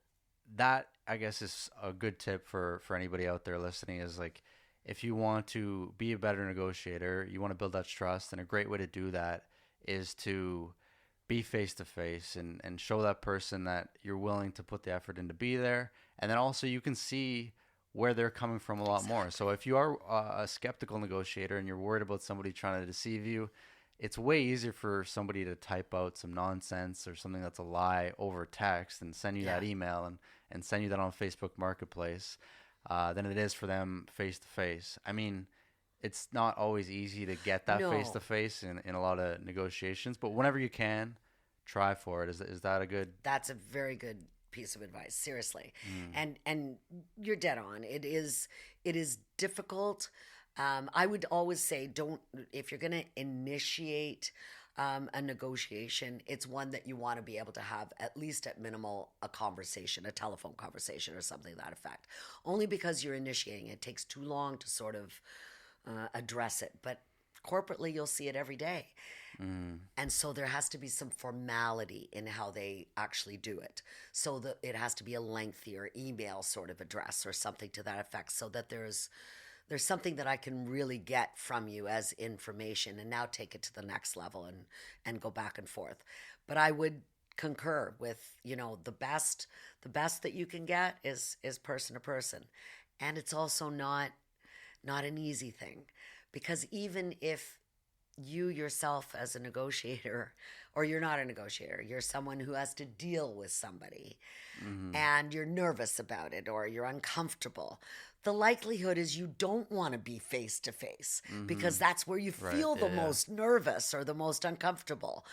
that I guess is a good tip for anybody out there listening is like if you want to be a better negotiator, you want to build that trust, and a great way to do that is to be face to face and show that person that you're willing to put the effort in to be there. And then also you can see where they're coming from a lot more. So Exactly. if you are a skeptical negotiator and you're worried about somebody trying to deceive you, it's way easier for somebody to type out some nonsense or something that's a lie over text and send you Yeah. that email and send you that on Facebook Marketplace than it is for them face to face. I mean, it's not always easy to get that face to No, face in a lot of negotiations, but whenever you can, try for it. Is that a good? that's a very good piece of advice, seriously. Mm, And you're dead on. It is difficult. I would always say, don't, if you're going to initiate a negotiation, it's one that you want to be able to have at least at minimal a conversation, a telephone conversation or something to that effect. Only because you're initiating it. It takes too long to sort of address it. But corporately, you'll see it every day. mm, And so there has to be some formality in how they actually do it. So that it has to be a lengthier email sort of address or something to that effect, so that there's something that I can really get from you as information and now take it to the next level and go back and forth. But I would concur with, the best that you can get is person to person. And it's also not an easy thing, because even if you yourself as a negotiator, or you're not a negotiator, you're someone who has to deal with somebody, and you're nervous about it or you're uncomfortable, the likelihood is you don't want to be face to face, because that's where you Right. feel the Yeah. most nervous or the most uncomfortable.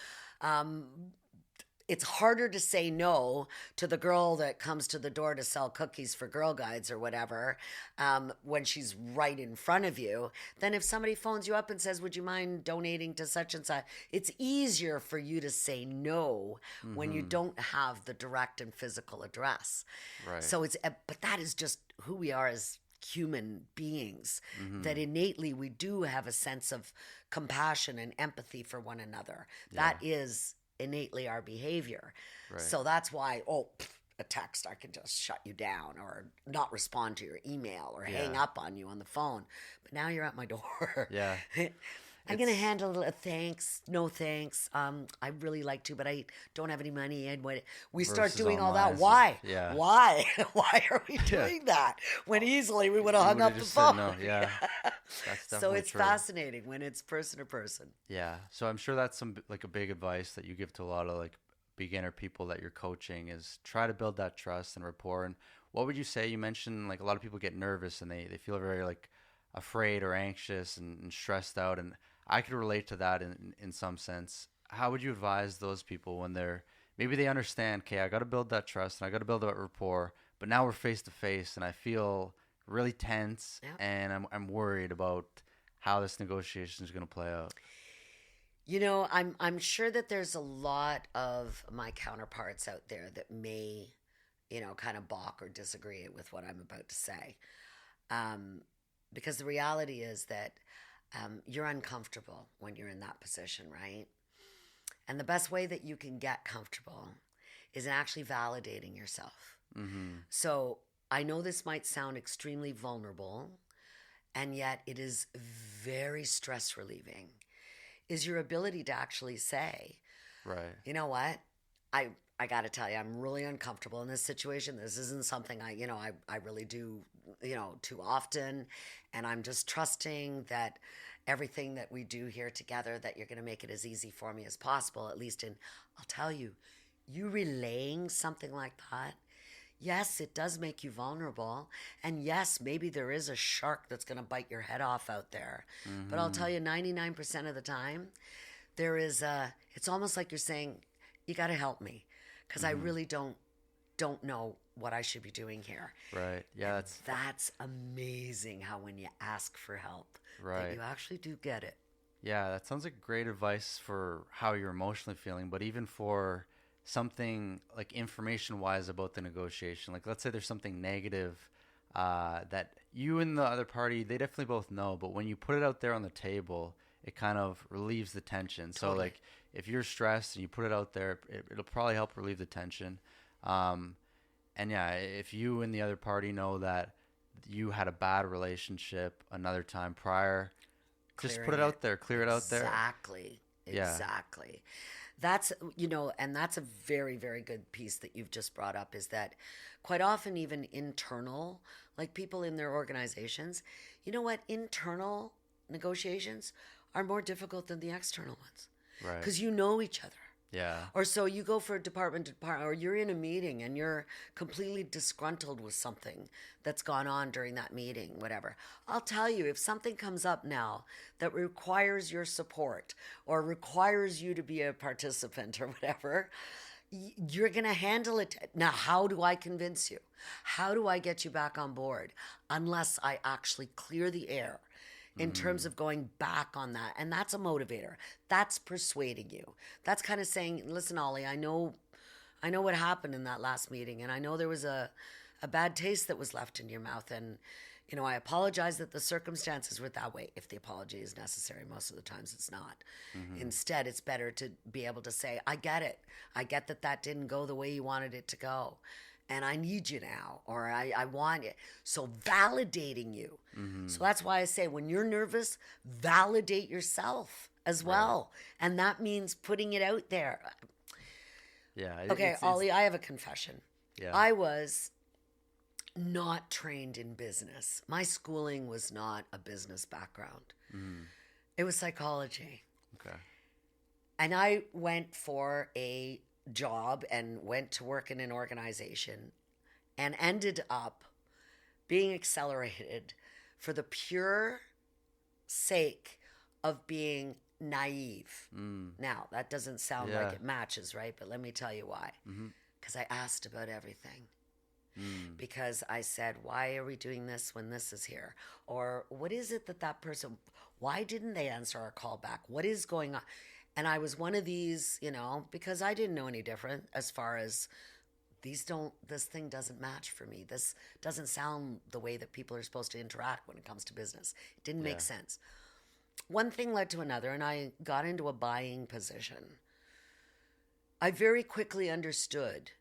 It's harder to say no to the girl that comes to the door to sell cookies for Girl Guides or whatever, when she's right in front of you, than if somebody phones you up and says, would you mind donating to such and such? It's easier for you to say no when you don't have the direct and physical address. Right. So but that is just who we are as human beings, that innately we do have a sense of compassion and empathy for one another. That is innately our behavior. Right. So that's why, a text, I can just shut you down or not respond to your email or hang up on you on the phone. But now you're at my door. Yeah. I'm going to handle a thanks, no thanks. I really like to, but I don't have any money. And when we start Versus doing all online, that, why? yeah. Why? Why are we doing that? When easily we would have hung would've up the just said phone. no, yeah. That's So definitely it's true. fascinating when it's person to person. Yeah. So I'm sure that's like a big advice that you give to a lot of like beginner people that you're coaching, is try to build that trust and rapport. And what would you say? You mentioned like a lot of people get nervous and they feel very like afraid or anxious and stressed out. And I could relate to that in some sense. How would you advise those people when maybe they understand, okay, I got to build that trust and I got to build that rapport, but now we're face to face and I feel really tense and I'm worried about how this negotiation is going to play out. I'm sure that there's a lot of my counterparts out there that may, kind of balk or disagree with what I'm about to say. Because the reality is that you're uncomfortable when you're in that position, right? And the best way that you can get comfortable is in actually validating yourself. So I know this might sound extremely vulnerable, and yet it is very stress relieving, is your ability to actually say, Right. you know what? I got to tell you, I'm really uncomfortable in this situation. This isn't something I really do, too often. And I'm just trusting that everything that we do here together, that you're going to make it as easy for me as possible, at least I'll tell you, you relaying something like that, yes, it does make you vulnerable. And yes, maybe there is a shark that's going to bite your head off out there. But I'll tell you, 99% of the time, it's almost like you're saying, you got to help me, because I really don't know what I should be doing here. Right. Yeah, That's amazing how when you ask for help, right. that you actually do get it. Yeah, that sounds like great advice for how you're emotionally feeling, but even for something like information wise about the negotiation. Like, let's say there's something negative that you and the other party, they definitely both know, but when you put it out there on the table, it kind of relieves the tension. Totally. So like if you're stressed and you put it out there, it'll probably help relieve the tension. And yeah, if you and the other party know that you had a bad relationship another time prior, just put it out there, clear it out there. Exactly. Yeah. Exactly. That's, and that's a very, very good piece that you've just brought up, is that quite often, even internal, like people in their organizations, you know what? Internal negotiations are more difficult than the external ones. Right. Because you know each other. Yeah. Or so you go for department to department, or you're in a meeting and you're completely disgruntled with something that's gone on during that meeting, whatever. I'll tell you, if something comes up now that requires your support or requires you to be a participant or whatever, you're going to handle it. Now, how do I convince you? How do I get you back on board? Unless I actually clear the air in terms of going back on that. And that's a motivator. That's persuading you. That's kind of saying, listen, Ollie, I know what happened in that last meeting, and I know there was a bad taste that was left in your mouth, and I apologize that the circumstances were that way. If the apology is necessary, most of the times it's not. Instead, it's better to be able to say, I get it. I get that didn't go the way you wanted it to go, and I need you now, or I want it. So validating you. So that's why I say, when you're nervous, validate yourself as well. And that means putting it out there. Yeah, Okay, it's Ollie, I have a confession. yeah. I was not trained in business. My schooling was not a business background. Mm, It was psychology. okay. And I went for a job and went to work in an organization and ended up being accelerated for the pure sake of being naive. Mm, Now, that doesn't sound like yeah. it matches, right? But let me tell you why. Mm-hmm. Because I asked about everything. Mm, Because I said, why are we doing this when this is here? Or what is it that that person, why didn't they answer our call back? What is going on? And I was one of these, because I didn't know any different as far as this thing doesn't match for me. This doesn't sound the way that people are supposed to interact when it comes to business. It didn't make yeah. sense. One thing led to another, and I got into a buying position. I very quickly understood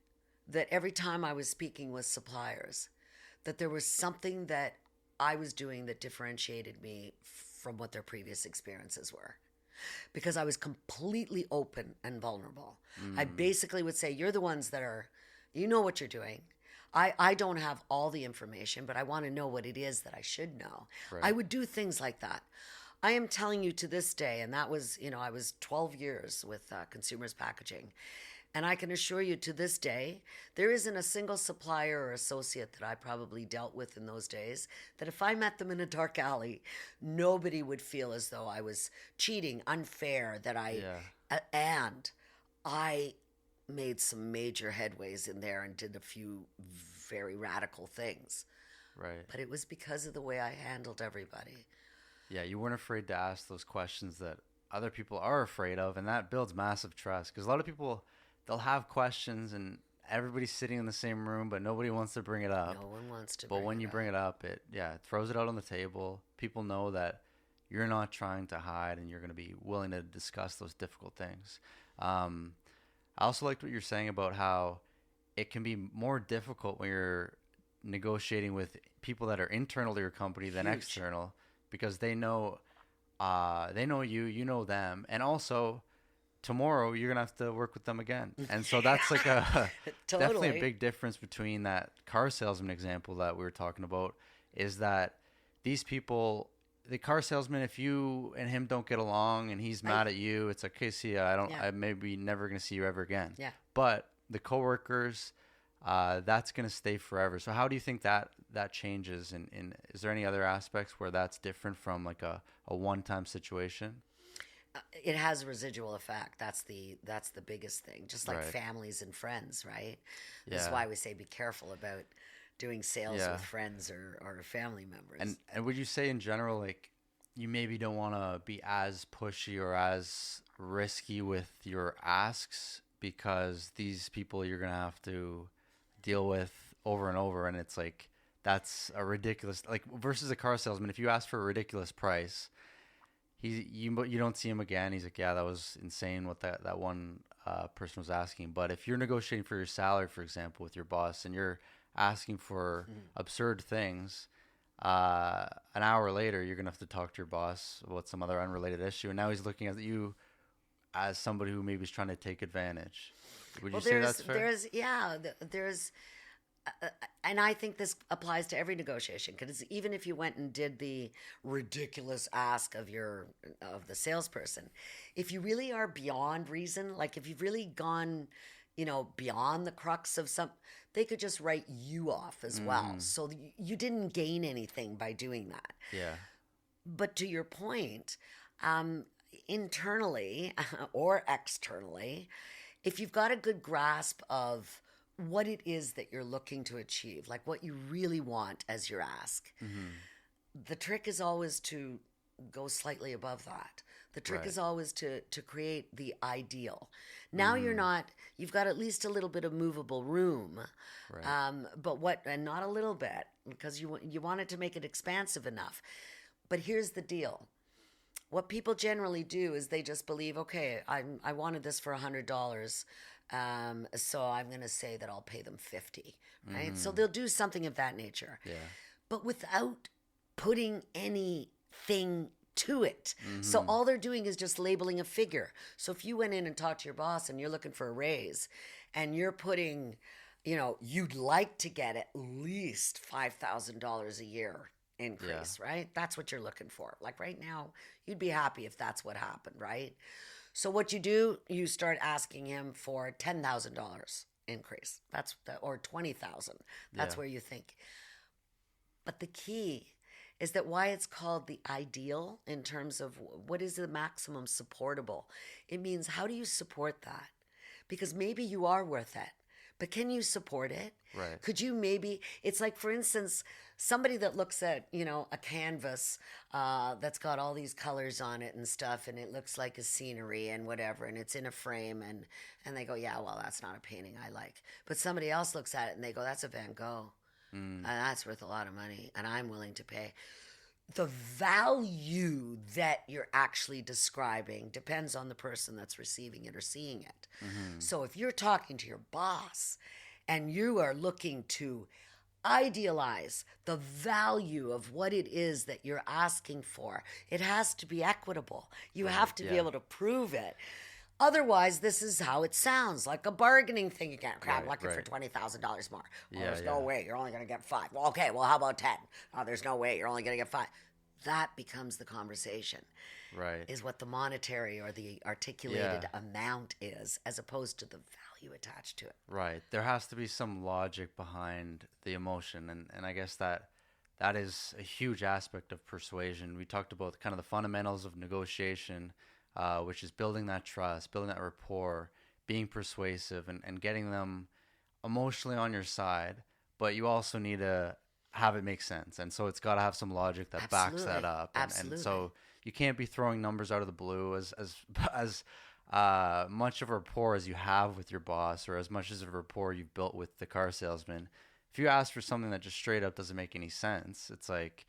that every time I was speaking with suppliers, that there was something that I was doing that differentiated me from what their previous experiences were. Because I was completely open and vulnerable. I Mm, basically would say, you're the ones that are, you know what you're doing. I don't have all the information, but I want to know what it is that I should know. I right. would do things like that. I am telling you to this day, and that was, I was 12 years with consumers packaging. And I can assure you to this day, there isn't a single supplier or associate that I probably dealt with in those days that if I met them in a dark alley, nobody would feel as though I was cheating, unfair, Yeah. and I made some major headways in there and did a few very radical things. Right. But it was because of the way I handled everybody. Yeah, you weren't afraid to ask those questions that other people are afraid of, and that builds massive trust. Because a lot of people, they'll have questions, and everybody's sitting in the same room, but nobody wants to bring it up. No one wants to But bring when it you bring up. it up, it throws it out on the table. People know that you're not trying to hide, and you're going to be willing to discuss those difficult things. Um, I also liked what you're saying about how it can be more difficult when you're negotiating with people that are internal to your company than Huge. external because they know you, you know them, and also tomorrow you're gonna have to work with them again. And so that's like a definitely a Totally. big difference between that car salesman example that we were talking about is that these people, the car salesman, if you and him don't get along and he's I mad at you, it's like, okay, see ya, Yeah. I maybe never gonna see you ever again. Yeah. But the coworkers, that's gonna stay forever. So how do you think that changes? And is there any other aspects where that's different from like a one-time situation? It has a residual effect. That's the biggest thing. Just like Right. families and friends, right? This is Yeah. why we say be careful about doing sales Yeah. with friends or family members. And would you say in general, like, you maybe don't want to be as pushy or as risky with your asks because these people you're gonna have to deal with over and over, and it's like that's a ridiculous like versus a car salesman. If you ask for a ridiculous price, you don't see him again. He's like, yeah, that was insane what that one person was asking. But if you're negotiating for your salary, for example, with your boss, and you're asking for absurd things, an hour later you're gonna have to talk to your boss about some other unrelated issue, and now he's looking at you as somebody who maybe is trying to take advantage. Would you Well, say that's fair? there's and I think this applies to every negotiation because even if you went and did the ridiculous ask of the salesperson, if you really are beyond reason, like if you've really gone, beyond the crux of some, they could just write you off as well. Mm, So you didn't gain anything by doing that. yeah. But to your point, um, internally or externally, if you've got a good grasp of what it is that you're looking to achieve, like what you really want as your ask, Hmm. the trick is always to go slightly above that. The trick Right. is always to create the ideal. Now Mm, you've got at least a little bit of movable room, right. and not a little bit, because you wanted to make it expansive enough. But here's the deal. What people generally do is they just believe, okay, I wanted this for $100, so I'm going to say that I'll pay them 50, right? So Hmm. they'll do something of that nature, Yeah. but without putting anything to it. So all they're doing is just labeling a figure. So if you went in and talked to your boss and you're looking for a raise and you're putting, you'd like to get at least $5,000 a year increase, right? That's what you're looking for. Like right now, you'd be happy if that's what happened, right? So what you do, you start asking him for $10,000 increase. Or 20,000. That's where you think. But the key is that why it's called the ideal in terms of what is the maximum supportable. It means how do you support that? Because maybe you are worth it, but can you support it? Right. Could you it's like, for instance, somebody that looks at, a canvas that's got all these colors on it and stuff, and it looks like a scenery and whatever, and it's in a frame, and they go, yeah, well, that's not a painting I like. But somebody else looks at it and they go, that's a Van Gogh. And that's worth a lot of money, and I'm willing to pay. The value that you're actually describing depends on the person that's receiving it or seeing it. So if you're talking to your boss and you are looking to idealize the value of what it is that you're asking for, it has to be equitable. You have to be able to prove it. Otherwise, this is how it sounds, like a bargaining thing again. Crap, looking for $20,000 more. Well, there's no way. You're only going to get 5. Well, okay, well, how about 10? Oh, there's no way. You're only going to get 5. That becomes the conversation. Right. Is what the monetary or the articulated amount is, as opposed to the value attached to it. Right. There has to be some logic behind the emotion. And I guess that is a huge aspect of persuasion. We talked about kind of the fundamentals of negotiation, which is building that trust, building that rapport, being persuasive, and getting them emotionally on your side. But you also need to have it make sense. And so it's got to have some logic that backs that up. And so you can't be throwing numbers out of the blue as much of a rapport as you have with your boss, or as much as a rapport you've built with the car salesman. If you ask for something that just straight up doesn't make any sense, it's like,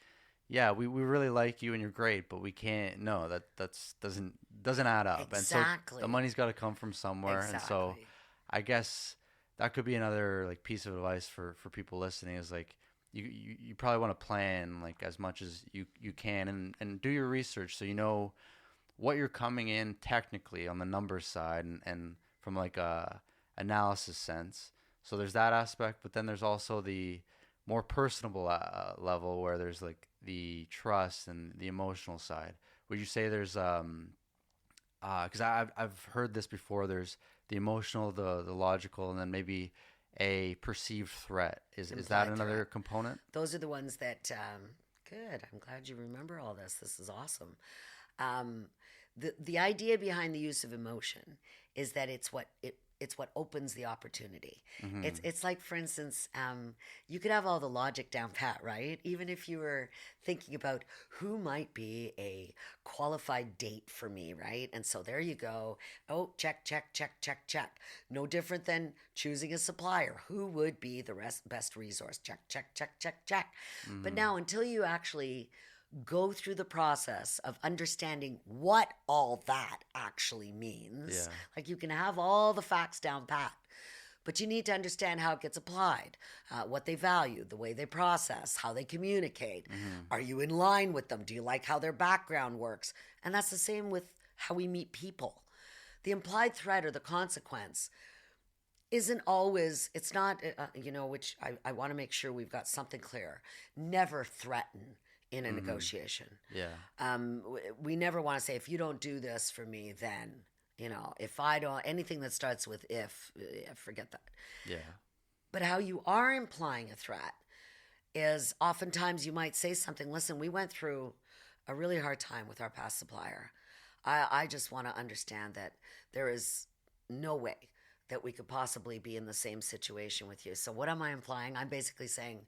yeah, we really like you and you're great, but we can't. No, that doesn't add up. Exactly. And so the money's got to come from somewhere. Exactly. And so I guess that could be another like piece of advice for people listening is like you probably want to plan like as much as you can and do your research so you know what you're coming in technically on the numbers side and from like a analysis sense. So there's that aspect, but then there's also the more personable level where there's like the trust and the emotional side. Would you say there's because I've heard this before, there's the emotional, the logical, and then maybe a perceived threat. Is that another threat component? Those are the ones that good. I'm glad you remember all this. This is awesome. The idea behind the use of emotion is that it's what opens the opportunity. It's like, for instance, you could have all the logic down pat, right? Even if you were thinking about who might be a qualified date for me, right? And so there you go. Oh, check, check, check, check, check. No different than choosing a supplier. Who would be the best resource? Check, check, check, check, check. But now, until you actually go through the process of understanding what all that actually means. Like you can have all the facts down pat, but you need to understand how it gets applied, what they value, the way they process, how they communicate. Are you in line with them? Do you like how their background works? And that's the same with how we meet people. The implied threat or the consequence isn't always, it's not, which I want to make sure we've got something clear. Never threaten in a negotiation. We never want to say, if you don't do this for me, then, if I don't, anything that starts with if, forget that. But how you are implying a threat is oftentimes you might say something, listen, we went through a really hard time with our past supplier. I just want to understand that there is no way that we could possibly be in the same situation with you. So what am I implying? I'm basically saying,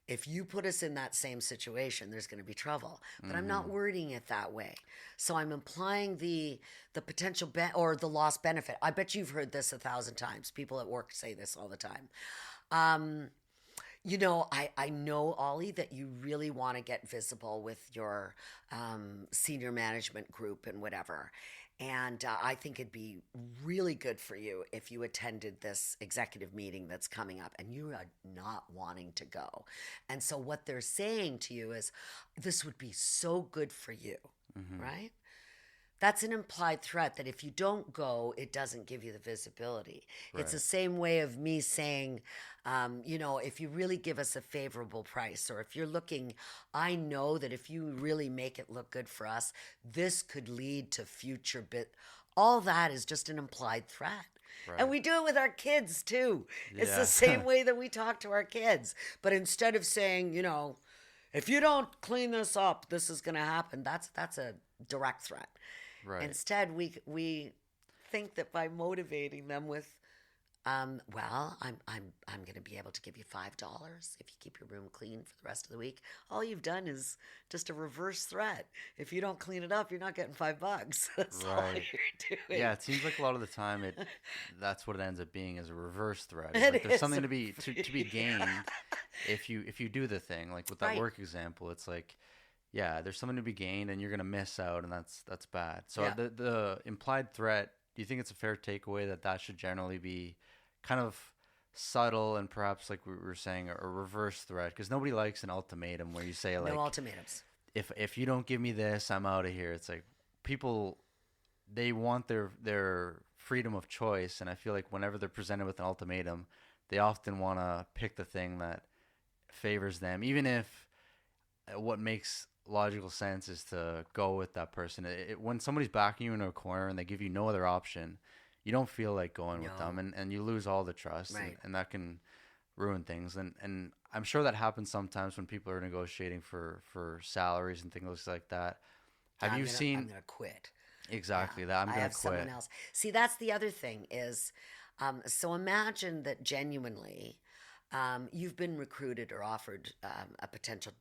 if you put us in that same situation, there's going to be trouble. But I'm not wording it that way. So I'm implying the potential or the lost benefit. I bet you've heard this 1,000 times. People at work say this all the time. I know, Ollie, that you really want to get visible with your senior management group and whatever. And I think it'd be really good for you if you attended this executive meeting that's coming up and you are not wanting to go. And so, what they're saying to you is, this would be so good for you, Mm-hmm. right? That's an implied threat that if you don't go, it doesn't give you the visibility. It's the Right. same way of me saying, if you really give us a favorable price, or if you're looking, I know that if you really make it look good for us, this could lead to future bit. All that is just an implied threat. And Right. we do it with our kids too. It's the Yeah. same way that we talk to our kids. But instead of saying, if you don't clean this up, this is going to happen. That's a direct threat. Right. Instead, we think that by motivating them with, I'm going to be able to give you $5 if you keep your room clean for the rest of the week. All you've done is just a reverse threat. If you don't clean it up, you're not getting $5. That's all Right. you're doing. Yeah, it seems like a lot of the time that's what it ends up being, is a reverse threat. It's like It there's is. something to be gained if you do the thing. Like with that Right. work example, it's like, yeah, there's something to be gained and you're gonna miss out, and that's bad. So Yeah. the implied threat, do you think it's a fair takeaway that should generally be kind of subtle and perhaps, like we were saying, a reverse threat? Because nobody likes an ultimatum where you say, No like, ultimatums. if you don't give me this, I'm out of here. It's like people, they want their freedom of choice, and I feel like whenever they're presented with an ultimatum, they often want to pick the thing that favors them, even if what makes logical sense is to go with that person. When somebody's backing you into a corner and they give you no other option, you don't feel like going with them, No. and you lose all the trust, Right. and that can ruin things. And I'm sure that happens sometimes when people are negotiating for salaries and things like that. Have you I'm seen gonna quit. Yeah, exactly that? I'm I gonna have someone quit. else. See, that's the other thing is, so imagine that genuinely, you've been recruited or offered a potential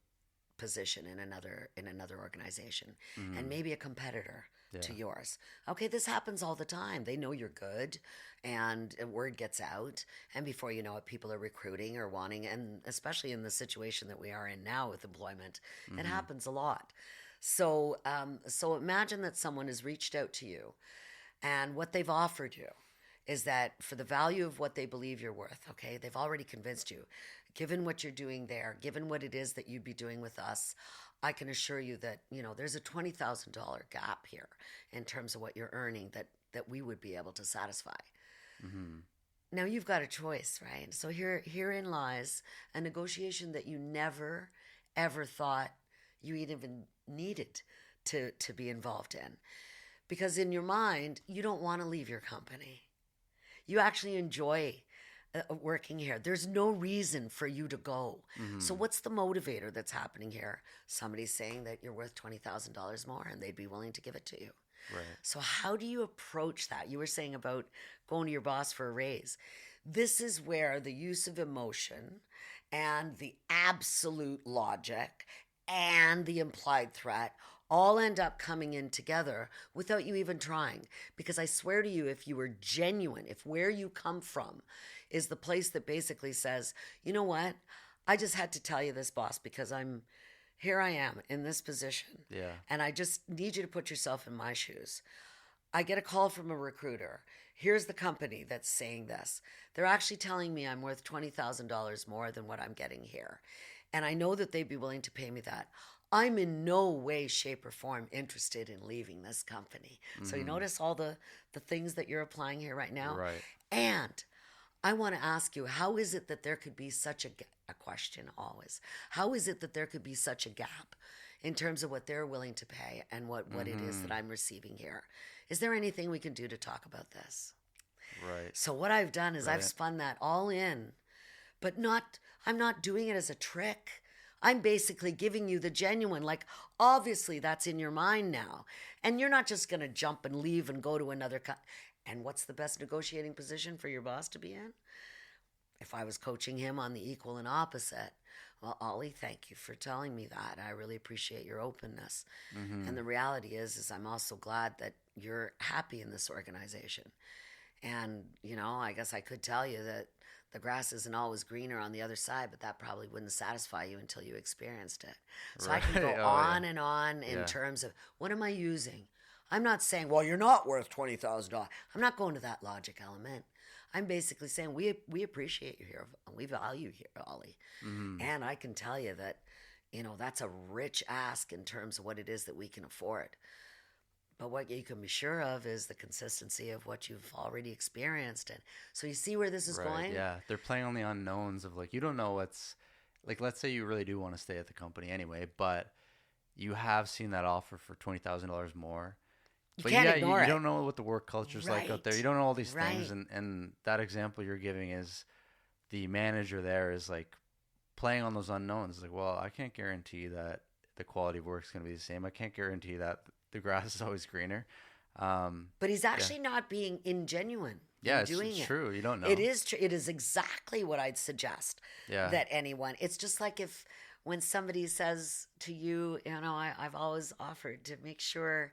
position in another organization, and Hmm. maybe a competitor to Yeah. yours. Okay, this happens all the time. They know you're good, and word gets out, and before you know it, people are recruiting or wanting, and especially in the situation that we are in now with employment, it Hmm. happens a lot. So imagine that someone has reached out to you, and what they've offered you is that for the value of what they believe you're worth, okay, they've already convinced you, given what you're doing there, given what it is that you'd be doing with us, I can assure you that, there's a $20,000 gap here in terms of what you're earning that we would be able to satisfy. Hmm. Now you've got a choice, right? So herein lies a negotiation that you never ever thought you even needed to be involved in. Because in your mind, you don't want to leave your company. You actually enjoy working here. There's no reason for you to go. So, Hmm. what's the motivator that's happening here? Somebody's saying that you're worth $20,000 more and they'd be willing to give it to you. Right. So, how do you approach that? You were saying about going to your boss for a raise. This is where the use of emotion and the absolute logic and the implied threat all end up coming in together without you even trying. Because I swear to you, if you were genuine, if where you come from is the place that basically says, you know what, I just had to tell you this, boss, because here I am in this position, Yeah. and I just need you to put yourself in my shoes. I get a call from a recruiter. Here's the company that's saying this. They're actually telling me I'm worth $20,000 more than what I'm getting here. And I know that they'd be willing to pay me that. I'm in no way, shape, or form interested in leaving this company. So you Hmm. notice all the things that you're applying here right now? Right. And I want to ask you, how is it that there could be such a question always? How is it that there could be such a gap in terms of what they're willing to pay and what it is that Hmm. I'm receiving here? Is there anything we can do to talk about this? Right. So what I've done is I've Brilliant. spun that all in, but I'm not doing it as a trick. I'm basically giving you the genuine, like, obviously that's in your mind now. And you're not just going to jump and leave and go to another and what's the best negotiating position for your boss to be in? If I was coaching him on the equal and opposite, well, Ollie, thank you for telling me that. I really appreciate your openness. And Hmm. the reality is I'm also glad that you're happy in this organization. And, I guess I could tell you that the grass isn't always greener on the other side, but that probably wouldn't satisfy you until you experienced it. So I Right. can go Oh yeah. on and on in Yeah. terms of what am I using? I'm not saying, well, you're not worth $20,000. I'm not going to that logic element. I'm basically saying we appreciate you here. We value you here, Ollie. Mm-hmm. And I can tell you that, that's a rich ask in terms of what it is that we can afford. But what you can be sure of is the consistency of what you've already experienced. And so you see where this is Right. going? Yeah. They're playing on the unknowns of like, you don't know what's like, let's say you really do want to stay at the company anyway, but you have seen that offer for $20,000 more. You But can't yeah, ignore you it. don't know what the work culture is like out there. You Right. don't know all these things. Right. And that example you're giving is the manager there is like playing on those unknowns. Like, well, I can't guarantee that the quality of work is going to be the same. I can't guarantee that the grass is always greener. But he's Yeah. actually not being ingenuine Yeah, in it's, doing it's it. true. You don't know. It is true. It is exactly what I'd suggest Yeah. that anyone. It's just like if when somebody says to you, I've always offered to make sure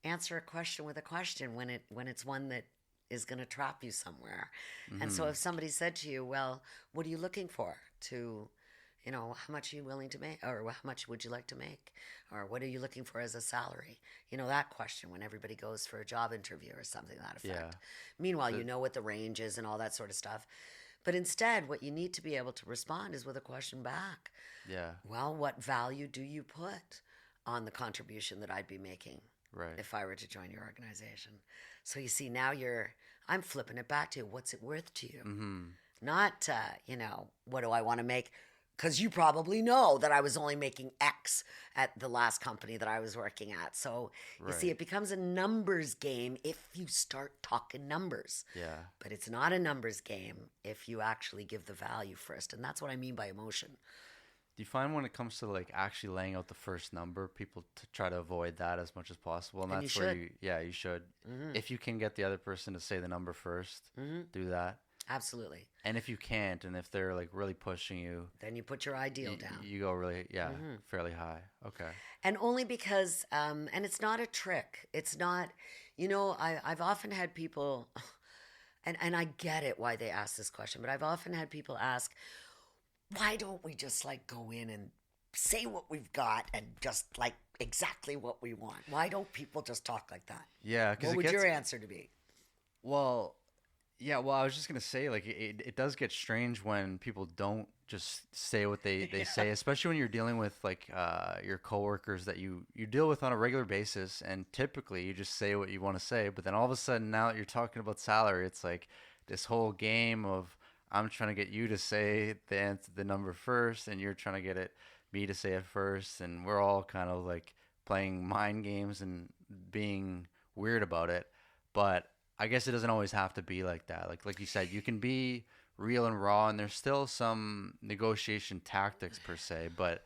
answer a question with a question when it's one that is going to trap you somewhere. And so Hmm. if somebody said to you, well, what are you looking for to how much are you willing to make, or how much would you like to make, or what are you looking for as a salary? That question when everybody goes for a job interview or something to that effect. Yeah. Meanwhile, you The, know what the range is and all that sort of stuff. But instead, what you need to be able to respond is with a question back. yeah. Well, what value do you put on the contribution that I'd be making Right. if I were to join your organization? So you see, now I'm flipping it back to you. What's it worth to you? Hmm. Not, what do I want to make? Because you probably know that I was only making X at the last company that I was working at. So you see, Right. it becomes a numbers game if you start talking numbers. Yeah. But it's not a numbers game if you actually give the value first. And that's what I mean by emotion. Do you find when it comes to like actually laying out the first number, people try to avoid that as much as possible, and And you that's where should. you should. If you can get the other person to say the number 1st, Mm-hmm. do that. Absolutely. And if you can't, and if they're like really pushing you, Then you put your ideal down. you go really, fairly high. Okay. And only because, and it's not a trick. It's not, I've often had people, and I get it why they ask this question, but I've often had people ask, why don't we just like go in and say what we've got and just like exactly what we want? Why don't people just talk like that? Yeah, because What it would gets your answer to be? well. Yeah, well, I was just gonna say, like, it does get strange when people don't just say what they say, especially when you're dealing with like your coworkers that you deal with on a regular basis, and typically you just say what you want to say, but then all of a sudden now that you're talking about salary, it's like this whole game of I'm trying to get you to say the number first, and you're trying to get me to say it first, and we're all kind of like playing mind games and being weird about it, but I guess it doesn't always have to be like that. Like you said, you can be real and raw, and there's still some negotiation tactics per se, but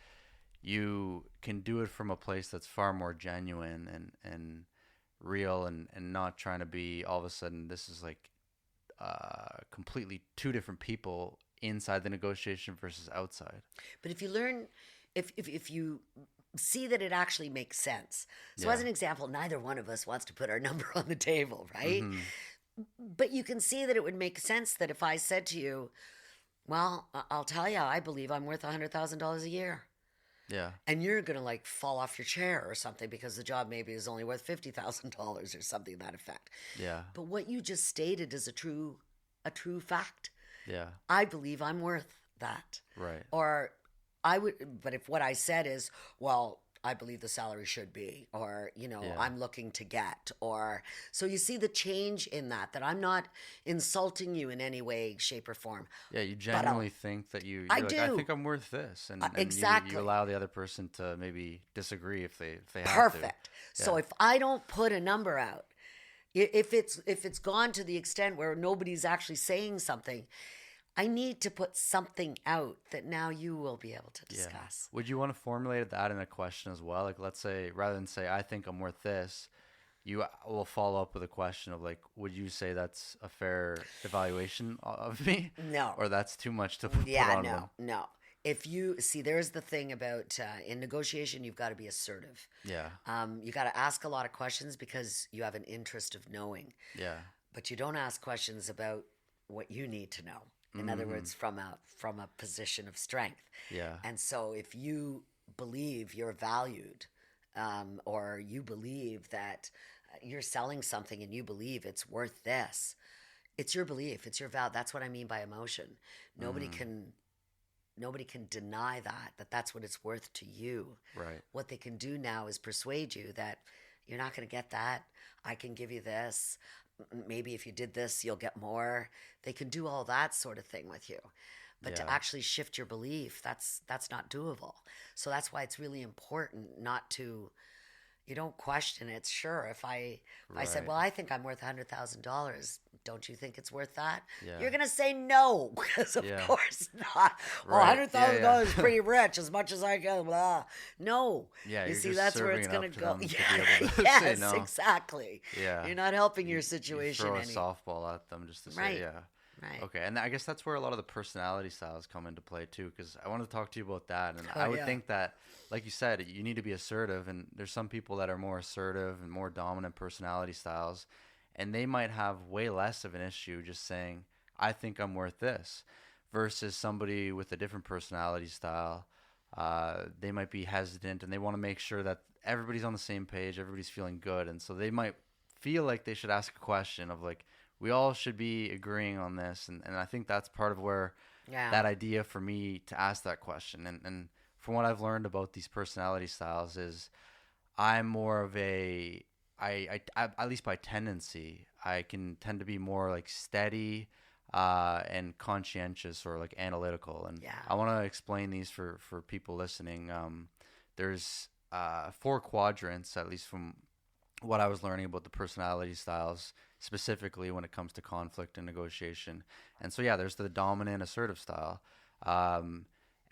you can do it from a place that's far more genuine and real, and not trying to be all of a sudden this is like completely two different people inside the negotiation versus outside. But if you learn, if you see that it actually makes sense. So Yeah. as an example, neither one of us wants to put our number on the table, right? Hmm. But you can see that it would make sense that if I said to you, well, I'll tell you, I believe I'm worth $100,000 a year. Yeah. And you're going to like fall off your chair or something because the job maybe is only worth $50,000 or something to that effect. Yeah. But what you just stated is a true fact. Yeah. I believe I'm worth that. Right. Or but if what I said is, well, I believe the salary should be, or, Yeah. I'm looking to get, or, so you see the change in that I'm not insulting you in any way, shape, or form. Yeah, you But I'll- genuinely think that you're I like, I do. think I'm worth this, and exactly. you allow the other person to maybe disagree if they have Perfect. to. So Yeah. if I don't put a number out, if it's gone to the extent where nobody's actually saying something, I need to put something out that now you will be able to discuss. Would you want to formulate that in a question as well? Like, let's say rather than say I think I'm worth this, you will follow up with a question of like, would you say that's a fair evaluation of me? No. Or that's too much to put Yeah, on no, one? no. If you see, there's the thing about in negotiation, you've got to be assertive. Yeah. You got to ask a lot of questions because you have an interest of knowing, Yeah. but you don't ask questions about what you need to know. In other words, from a position of strength. Yeah. And so, if you believe you're valued, or you believe that you're selling something and you believe it's worth this. It's your belief, it's your vow. That's what I mean by emotion. Nobody Mm-hmm. can nobody can deny that that's what it's worth to you. Right. What they can do now is persuade you that you're not going to get that. I can give you this. Maybe if you did this, you'll get more. They can do all that sort of thing with you. But to Yeah. actually shift your belief, that's not doable. So that's why it's really important not to, you don't question it. Sure, if I said, Right. well, I think I'm worth $100,000. Don't you think it's worth that? Yeah. You're gonna say no because of Yeah. course not. Well, Right. hundred Yeah. thousand Yeah. dollars is pretty rich, as much as I can. Blah. No, Yeah. you You're see, just that's where serving it's it gonna up to go. them to be Yeah, able to say yes, no. exactly. Yeah. You're not helping your You situation throw a any. softball at them just to say, Right, yeah. right. Okay, and I guess that's where a lot of the personality styles come into play too, because I wanted to talk to you about that. And Oh I would yeah. think that, like you said, you need to be assertive, and there's some people that are more assertive and more dominant personality styles, and they might have way less of an issue just saying, I think I'm worth this, versus somebody with a different personality style. They might be hesitant and they want to make sure that everybody's on the same page, everybody's feeling good, and so they might feel like they should ask a question of like, we all should be agreeing on this, and I think that's part of where Yeah. that idea for me to ask that question, and from what I've learned about these personality styles is I'm more of a at least by tendency I can tend to be more like steady and conscientious or like analytical, and Yeah. I want to explain these for people listening. There's four quadrants, at least from what I was learning about the personality styles, specifically when it comes to conflict and negotiation. And so, yeah, there's the dominant assertive style.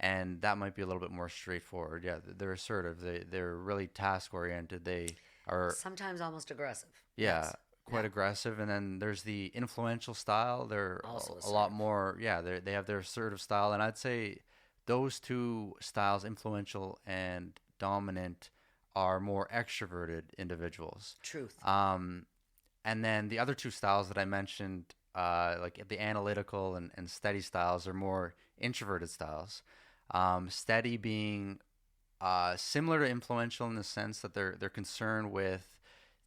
And that might be a little bit more straightforward. Yeah, they're assertive. They're really task oriented. They are, Sometimes almost aggressive. yeah, Yes. quite Yeah. aggressive. And then there's the influential style. They're Also a lot assertive. more, yeah, they have their assertive style. And I'd say those two styles, influential and dominant, are more extroverted individuals. Truth. And then the other two styles that I mentioned, like the analytical and steady styles, are more introverted styles. Steady being similar to influential in the sense that they're concerned with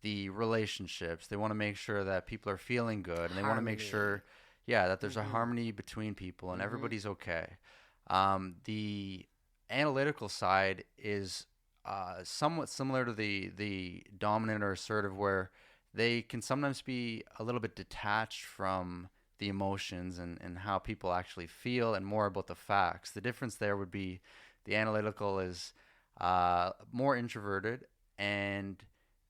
the relationships. They want to make sure that people are feeling good, and they want to make Harmony. sure, yeah, that there's a Mm-hmm. harmony between people and Mm-hmm. everybody's okay. The analytical side is somewhat similar to the dominant or assertive, where they can sometimes be a little bit detached from the emotions and how people actually feel and more about the facts. The difference there would be the analytical is more introverted, and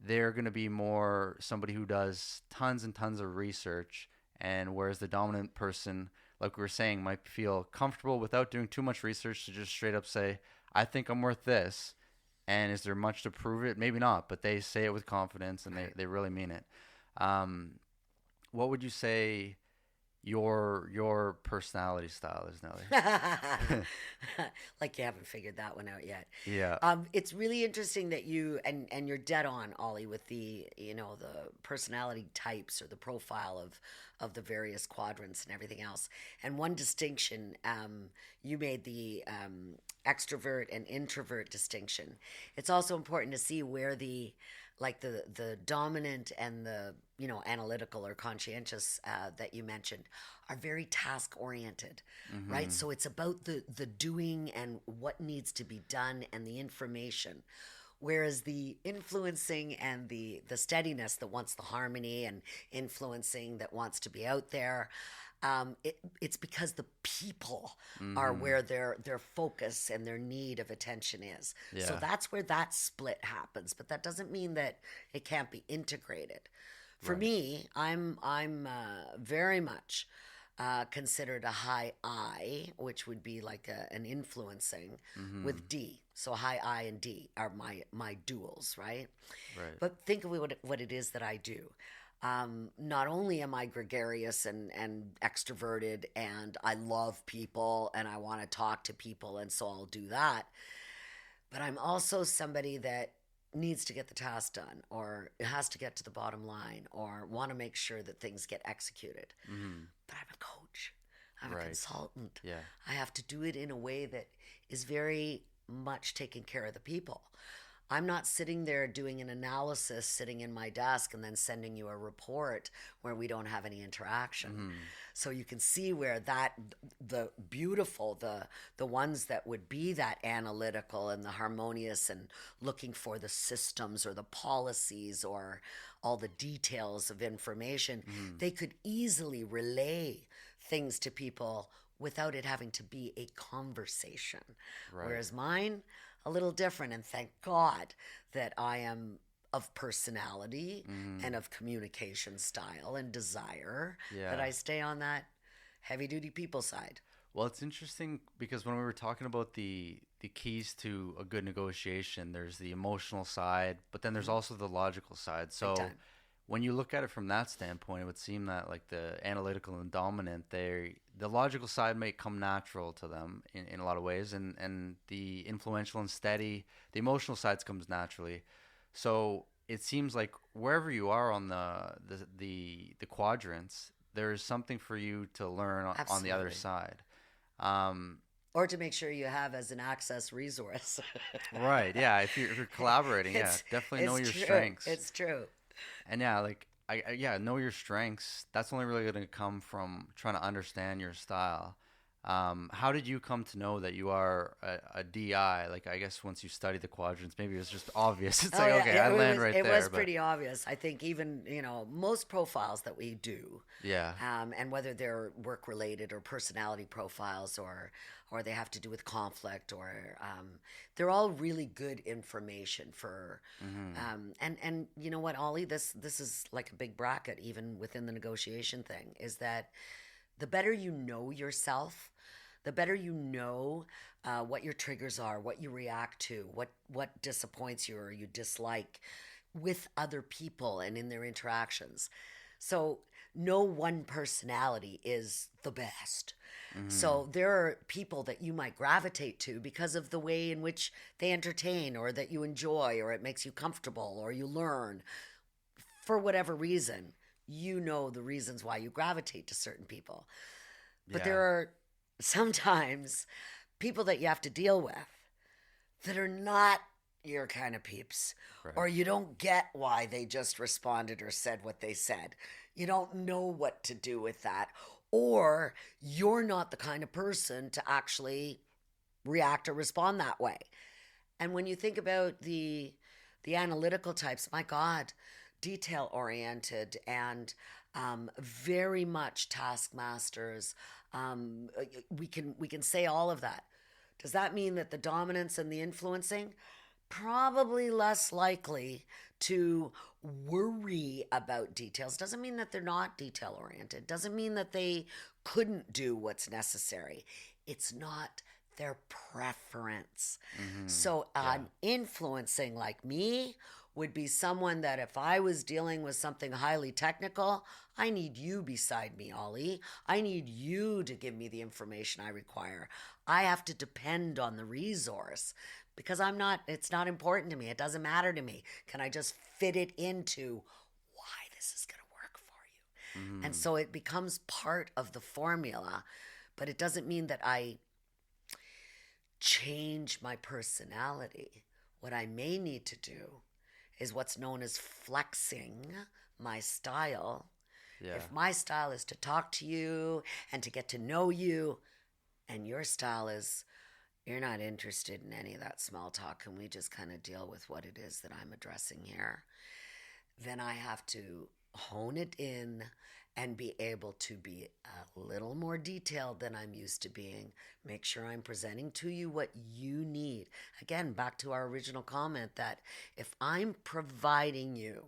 they're going to be more somebody who does tons and tons of research, and whereas the dominant person, like we were saying, might feel comfortable without doing too much research to just straight up say, I think I'm worth this. And is there much to prove it? Maybe not, but they say it with confidence and Right. they really mean it. Um, what would you say your personality style is, Nelly? Like you haven't figured that one out yet. Yeah. It's really interesting that you and you're dead on, Ollie, with the the personality types or the profile of the various quadrants and everything else. And one distinction, you made the extrovert and introvert distinction. It's also important to see where the dominant and the analytical or conscientious that you mentioned are very task oriented, right? Mm-hmm. So it's about the doing and what needs to be done and the information, whereas the influencing and the steadiness that wants the harmony and influencing that wants to be out there, it's because the people are Mm-hmm. where their focus and their need of attention is. So Yeah. that's where that split happens. But that doesn't mean that it can't be integrated. For Right. me, I'm very much considered a high I, which would be like an influencing Mm-hmm. with D. So high I and D are my duals, right? Right. But think of what it is that I do. Not only am I gregarious and extroverted, and I love people and I want to talk to people, and so I'll do that, but I'm also somebody that needs to get the task done or has to get to the bottom line or want to make sure that things get executed. Mm-hmm. But I'm a coach, I'm a Right. consultant. Yeah. I have to do it in a way that is very much taking care of the people. I'm not sitting there doing an analysis sitting in my desk and then sending you a report where we don't have any interaction. Mm-hmm. So you can see where that the beautiful, the ones that would be that analytical and the harmonious and looking for the systems or the policies or all the details of information, Mm-hmm. they could easily relay things to people without it having to be a conversation. Right. Whereas mine, a little different. And thank God that I am of personality Mm-hmm. and of communication style and desire that Yeah. I stay on that heavy duty people side. Well, it's interesting because when we were talking about the keys to a good negotiation, there's the emotional side, but then there's Mhm. also the logical side. Big So time. when you look at it from that standpoint, it would seem that like the analytical and dominant, they the logical side may come natural to them in a lot of ways, and the influential and steady, the emotional sides comes naturally. So it seems like wherever you are on the quadrants, there's something for you to learn on the other Absolutely. side. Um, Or to make sure you have as an access resource. right, yeah. If you're collaborating, yeah, it's definitely know it's your true. strengths. It's true. And yeah, like yeah, know your strengths. That's only really going to come from trying to understand your style. How did you come to know that you are a DI? Like, I guess once you study the quadrants, maybe it was just obvious. It's Oh like, yeah, okay, I land right it was there. But pretty obvious. I think even most profiles that we do, yeah, and whether they're work related or personality profiles or they have to do with conflict or they're all really good information for hmm, and you know what, Ollie, this is like a big bracket even within the negotiation thing is that the better you know yourself, the better you know what your triggers are, what you react to, what disappoints you or you dislike with other people and in their interactions. So no one personality is the best. hmm, So there are people that you might gravitate to because of the way in which they entertain or that you enjoy or it makes you comfortable or you learn for whatever reason. You know the reasons why you gravitate to certain people. But yeah, there are sometimes people that you have to deal with that are not your kind of peeps, right, or you don't get why they just responded or said what they said. You don't know what to do with that, or you're not the kind of person to actually react or respond that way. And when you think about the analytical types, my God, detail oriented and very much taskmasters. We can say all of that. Does that mean that the dominance and the influencing probably less likely to worry about details? Doesn't mean that they're not detail oriented. Doesn't mean that they couldn't do what's necessary. It's not their preference. hmm, So, yeah, an influencing like me would be someone that if I was dealing with something highly technical, I need you beside me, Ollie. I need you to give me the information I require. I have to depend on the resource because it's not important to me. It doesn't matter to me. Can I just fit it into why this is going to work for you? And hmm, so it becomes part of the formula, but it doesn't mean that I change my personality. What I may need to do is what's known as flexing my style. yeah, If my style is to talk to you and to get to know you, and your style is you're not interested in any of that small talk, and we just kind of deal with what it is that I'm addressing here, then I have to hone it in and be able to be a little more detailed than I'm used to being. Make sure I'm presenting to you what you need. Again, back to our original comment that if I'm providing you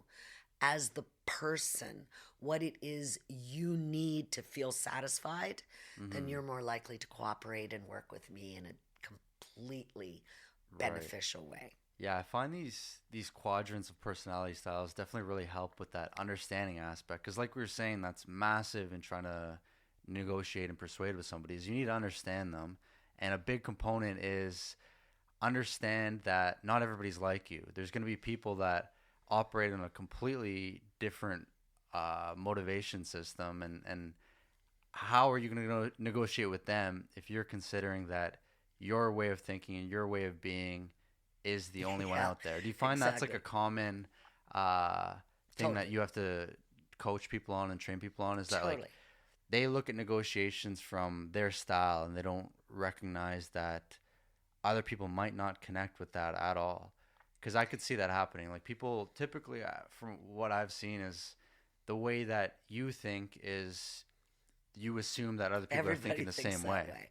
as the person what it is you need to feel satisfied, then hmm, you're more likely to cooperate and work with me in a completely right. beneficial way. Yeah, I find these quadrants of personality styles definitely really help with that understanding aspect. Because, like we were saying, that's massive in trying to negotiate and persuade with somebody. Is you need to understand them, and a big component is understand that not everybody's like you. There's going to be people that operate on a completely different motivation system, and how are you going to negotiate with them if you're considering that your way of thinking and your way of being is the only one Yeah, out there. Do you find that's like a exactly. common uh, thing that Totally. you have to coach people on and train people on? Is that like Totally. they look at negotiations from their style and they don't recognize that other people might not connect with that at all? Because I could see that happening. Like people typically, from what I've seen, is the way that you think is you assume that other people are thinking Everybody the thinks same that way, way.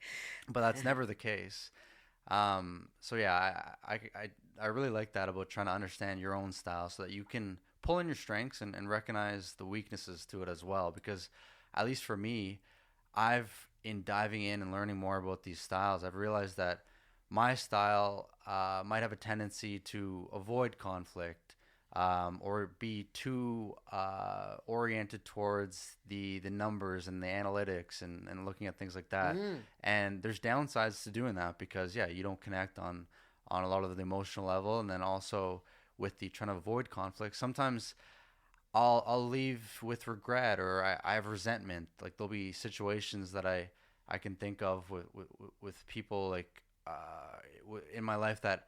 but that's never the case. So yeah, I really like that about trying to understand your own style so that you can pull in your strengths and recognize the weaknesses to it as well. Because at least for me, I've in diving in and learning more about these styles, I've realized that my style might have a tendency to avoid conflict, or be too oriented towards the numbers and the analytics and looking at things like that. Mm. And there's downsides to doing that because yeah, you don't connect on a lot of the emotional level, and then also with the trying to avoid conflict. Sometimes I'll leave with regret, or I have resentment. Like there'll be situations that I can think of with people like in my life that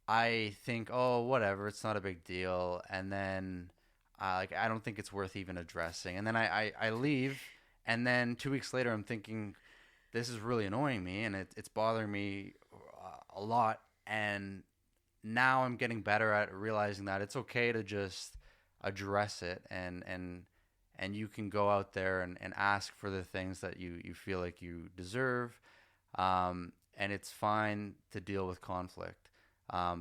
I think, oh, whatever, it's not a big deal, and then like I don't think it's worth even addressing, and then I leave, and then 2 weeks later I'm thinking this is really annoying me, and it's bothering me a lot, and now I'm getting better at realizing that it's okay to just address it, and you can go out there and ask for the things that you feel like you deserve, and it's fine to deal with conflict.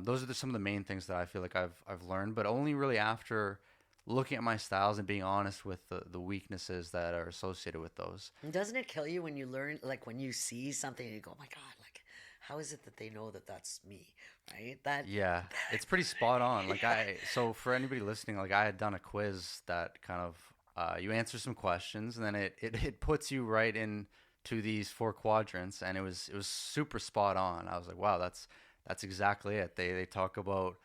Those are some of the main things that I feel like I've learned, but only really after looking at my styles and being honest with the weaknesses that are associated with those. And doesn't it kill you when you learn, like when you see something and you go, oh my God, like, how is it that they know that that's me? Right? That, Yeah, it's pretty spot on. Like so for anybody listening, like I had done a quiz that kind of you answer some questions and then it puts you right into these four quadrants, and it was super spot on. I was like, wow, that's exactly it. They talk about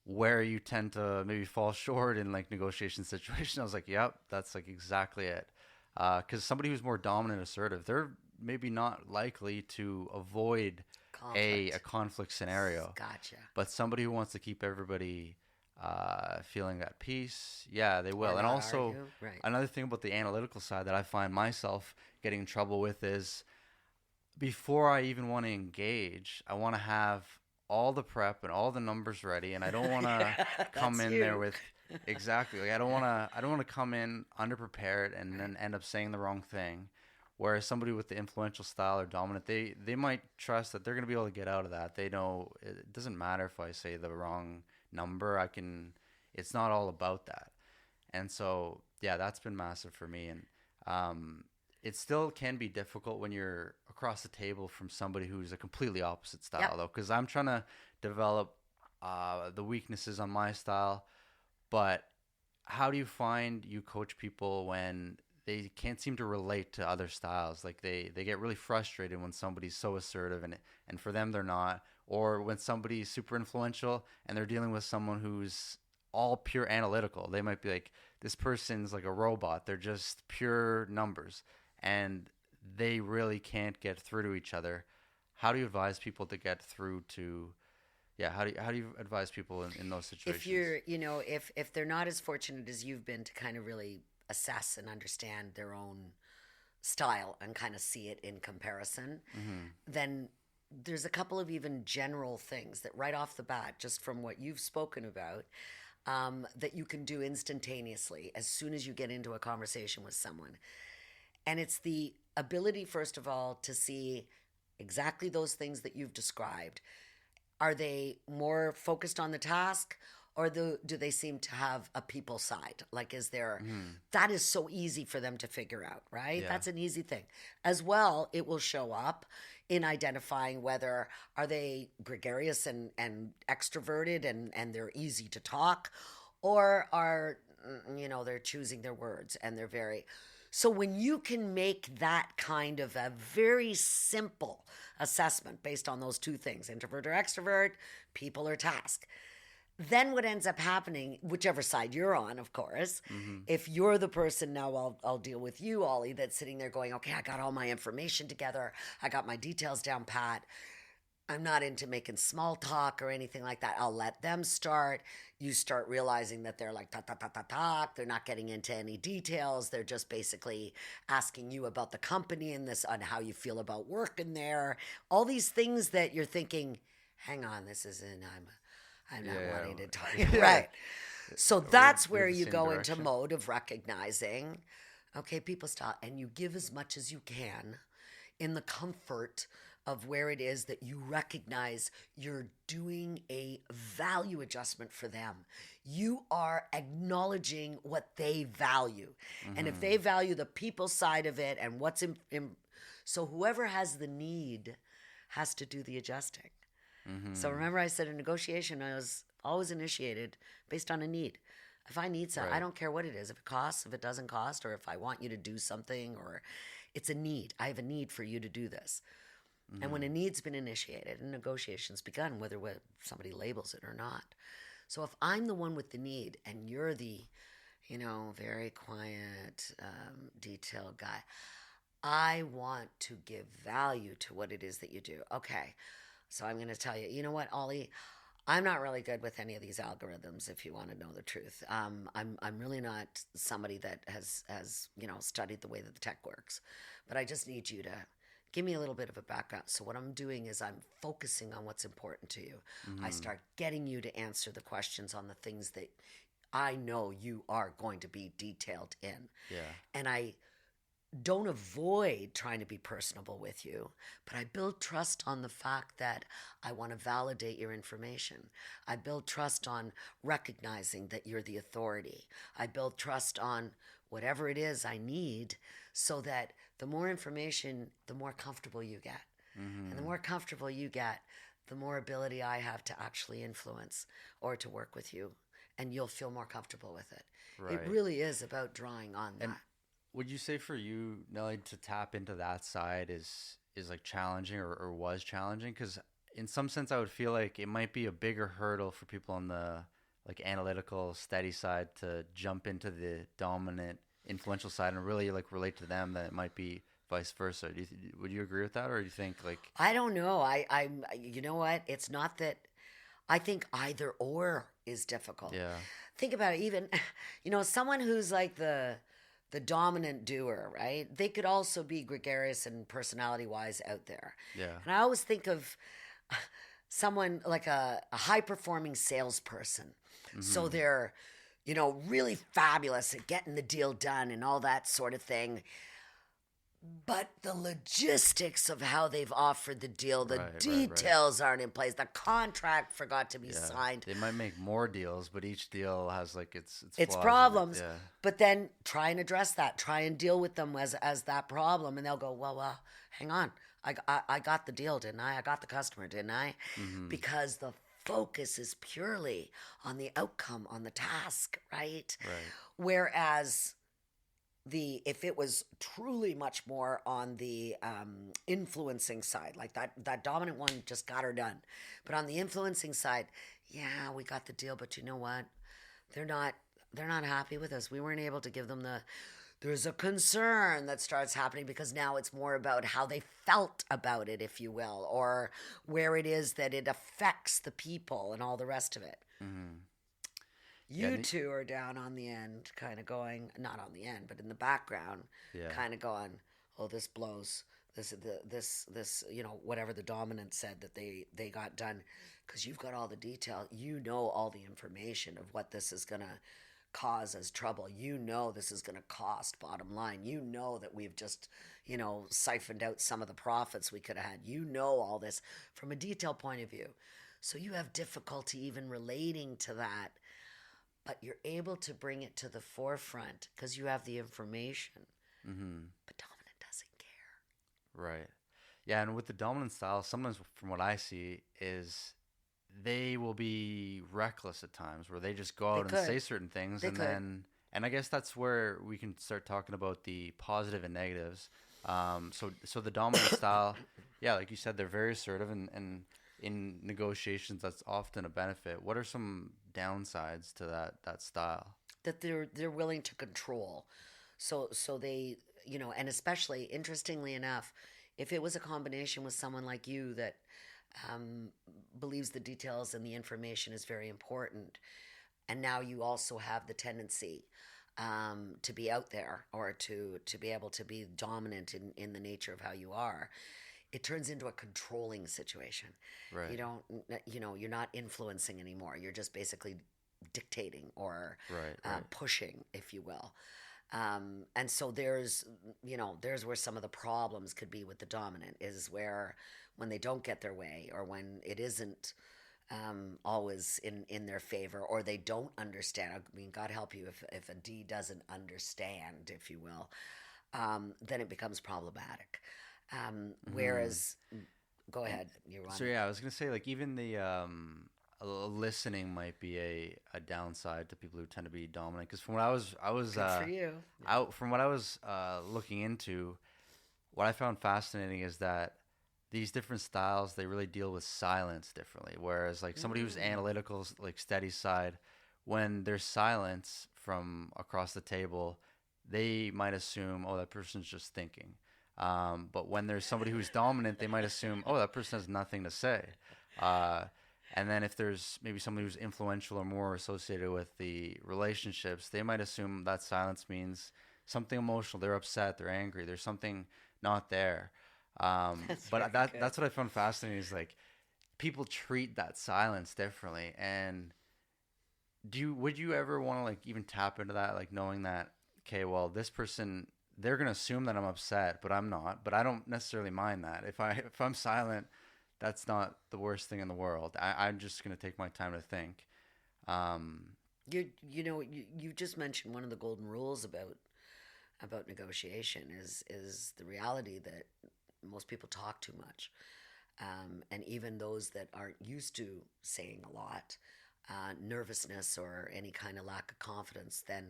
where you tend to maybe fall short in like negotiation situations. I was like, yep, that's like exactly it. Because somebody who's more dominant, assertive, they're maybe not likely to avoid a conflict. conflict scenario, Gotcha. but somebody who wants to keep everybody feeling at peace, yeah, they Or will. And not also, argue. Right. another thing about the analytical side that I find myself getting in trouble with is before I even want to engage, I want to have all the prep and all the numbers ready, and I don't want to Yeah, come that's in there you. with exactly like I don't want to come in underprepared and Right. then end up saying the wrong thing. Whereas somebody with the influential style or dominant, they might trust that they're going to be able to get out of that. They know it doesn't matter if I say the wrong number. I can. It's not all about that. And so, yeah, that's been massive for me. And it still can be difficult when you're across the table from somebody who's a completely opposite Yep. style, though, because I'm trying to develop the weaknesses on my style. But how do you find you coach people when they can't seem to relate to other styles? Like they get really frustrated when somebody's so assertive and for them they're not, or when somebody's super influential and they're dealing with someone who's all pure analytical. They might be like, this person's like a robot. They're just pure numbers, and they really can't get through to each other. How do you advise people to get through to yeah, how do you advise people in those If situations? you're, you know, if they're not as fortunate as you've been to kind of really assess and understand their own style and kind of see it in comparison, Mm-hmm. then there's a couple of even general things that right off the bat, just from what you've spoken about, that you can do instantaneously as soon as you get into a conversation with someone. And it's the ability, first of all, to see exactly those things that you've described. Are they more focused on the task, or do they seem to have a people side? Like, is there, Mm-hmm. that is so easy for them to figure out, right? Yeah. That's an easy thing. As well, it will show up in identifying whether are they gregarious and extroverted and they're easy to talk, or are, you know, they're choosing their words and they're very, so when you can make that kind of a very simple assessment based on those two things, introvert or extrovert, people or task, then what ends up happening, whichever side you're on, of course, Mm-hmm. if you're the person, now I'll deal with you, Ollie, that's sitting there going, okay, I got all my information together, I got my details down pat. I'm not into making small talk or anything like that. I'll let them start. You start realizing that they're like, ta, ta, ta, ta, ta. They're not getting into any details. They're just basically asking you about the company and this, on how you feel about working there. All these things that you're thinking, hang on, this isn't, I'm not Yeah, wanting to talk. yeah. Right. So We have, that's we where have the you same go into direction. mode of recognizing, okay, people stop, and you give as much as you can in the comfort of where it is that you recognize you're doing a value adjustment for them. You are acknowledging what they value. And if they Mm-hmm. value the people side of it and what's so whoever has the need has to do the adjusting. So Mm-hmm. remember, I said a negotiation is always initiated based on a need. If I need something, I Right. don't care what it is. If it costs, if it doesn't cost, or if I want you to do something, or it's a need. I have a need for you to do this. And when Mm-hmm. a need's been initiated and negotiations begun, whether somebody labels it or not. So if I'm the one with the need and you're the, very quiet, detailed guy, I want to give value to what it is that you do. Okay, so I'm going to tell you, you know what, Ollie? I'm not really good with any of these algorithms. If you want to know the truth, I'm really not somebody that has studied the way that the tech works. But I just need you to give me a little bit of a background. So what I'm doing is I'm focusing on what's important to you. I Mm-hmm. start getting you to answer the questions on the things that I know you are going to be detailed in, Yeah. and I don't avoid trying to be personable with you, but I build trust on the fact that I want to validate your information. I build trust on recognizing that you're the authority. I build trust on whatever it is I need, so that the more information, the more comfortable you get. And the Mm-hmm. more comfortable you get, the more ability I have to actually influence or to work with you. And you'll feel more comfortable with it. It Right. really is about drawing on And that. would you say for you, Nelly, to tap into that side is like challenging or was challenging? Because in some sense, I would feel like it might be a bigger hurdle for people on the like analytical, steady side to jump into the dominant, influential side and really like relate to them than it might be vice versa. Would you agree with that, or do you think like, I don't know. You know what? It's not that. I think either or is difficult. yeah, Think about it. Even, someone who's like the dominant doer, right? They could also be gregarious and personality wise out there. yeah, And I always think of someone like a high performing salesperson. So mm-hmm, they're, really fabulous at getting the deal done and all that sort of thing. But the logistics of how they've offered the deal, the right, details aren't in place. The contract forgot to be yeah. signed. They might make more deals, but each deal has like its It's flaws in it. problems. Yeah, But then try and address that. Try and deal with them as that problem. And they'll go, well, hang on. I got the deal, didn't I? I got the customer, didn't I? mm-hmm, Because the focus is purely on the outcome, on the task, right? right, Whereas if it was truly much more on the influencing side, like that dominant one just got her done, but on the influencing side, yeah, we got the deal, but you know what, they're not they're not happy with us. We weren't able to give them there's a concern that starts happening, because now it's more about how they felt about it, if you will, or where it is that it affects the people and all the rest of it. mm-hmm, yeah, You two are down on the end, kind of going, not on the end, but in the background, yeah. kind of going, oh, this blows. This, whatever the dominant said that they got done, because you've got all the detail. You know all the information of what this is going to cause as trouble. You know this is going to cost, bottom line. You know that we've just, siphoned out some of the profits we could have had. You know all this from a detail point of view. So you have difficulty even relating to that, but you're able to bring it to the forefront because you have the information. Mm-hmm. But dominant doesn't care. Right. Yeah, and with the dominant style, sometimes from what I see is they will be reckless at times where they just go They out and could. say certain things They and could. then and I guess that's where we can start talking about the positive and negatives. So the dominant style, yeah, like you said, they're very assertive and in negotiations that's often a benefit. What are some downsides to that style? That they're willing to control. So they, and especially interestingly enough, if it was a combination with someone like you that um, believes the details and the information is very important. And now you also have the tendency to be out there, or to be able to be dominant in the nature of how you are. It turns into a controlling situation. You Right. don't, you're not influencing anymore. You're just basically dictating, or Right. Right. pushing, if you will. And so there's where some of the problems could be with the dominant, is where when they don't get their way, or when it isn't always in their favor, or they don't understand. I mean, God help you if a D doesn't understand, if you will, then it becomes problematic. Hmm. Whereas, go And ahead, you so want. yeah, I was gonna say like even the listening might be a downside to people who tend to be dominant. Because from what I was Good for you. Yeah. out from what I was looking into, what I found fascinating is that these different styles they really deal with silence differently. Whereas like somebody who's Mm. analytical, like steady side, when there's silence from across the table, they might assume, oh, that person's just thinking. But when there's somebody who's dominant, they might assume, oh, that person has nothing to say. Uh, and then if there's maybe somebody who's influential or more associated with the relationships, they might assume that silence means something emotional. They're upset. They're angry. There's something not there. That's But very good. that's what I found fascinating is like people treat that silence differently. And would you ever want to like even tap into that, like knowing that okay, well this person they're gonna assume that I'm upset, but I'm not. But I don't necessarily mind that. If I'm silent, that's not the worst thing in the world. I'm just gonna take my time to think. Um, You just mentioned one of the golden rules about negotiation is the reality that most people talk too much. And even those that aren't used to saying a lot, nervousness or any kind of lack of confidence then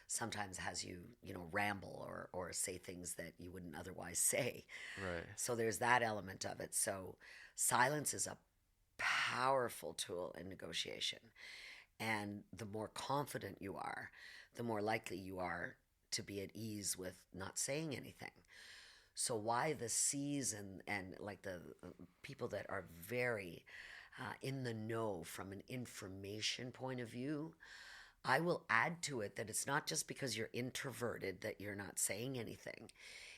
sometimes has you, ramble, or say things that you wouldn't otherwise say. right. So there's that element of it. So silence is a powerful tool in negotiation. And the more confident you are, the more likely you are to be at ease with not saying anything. So why the C's and like the people that are very in the know from an information point of view, I will add to it that it's not just because you're introverted that you're not saying anything.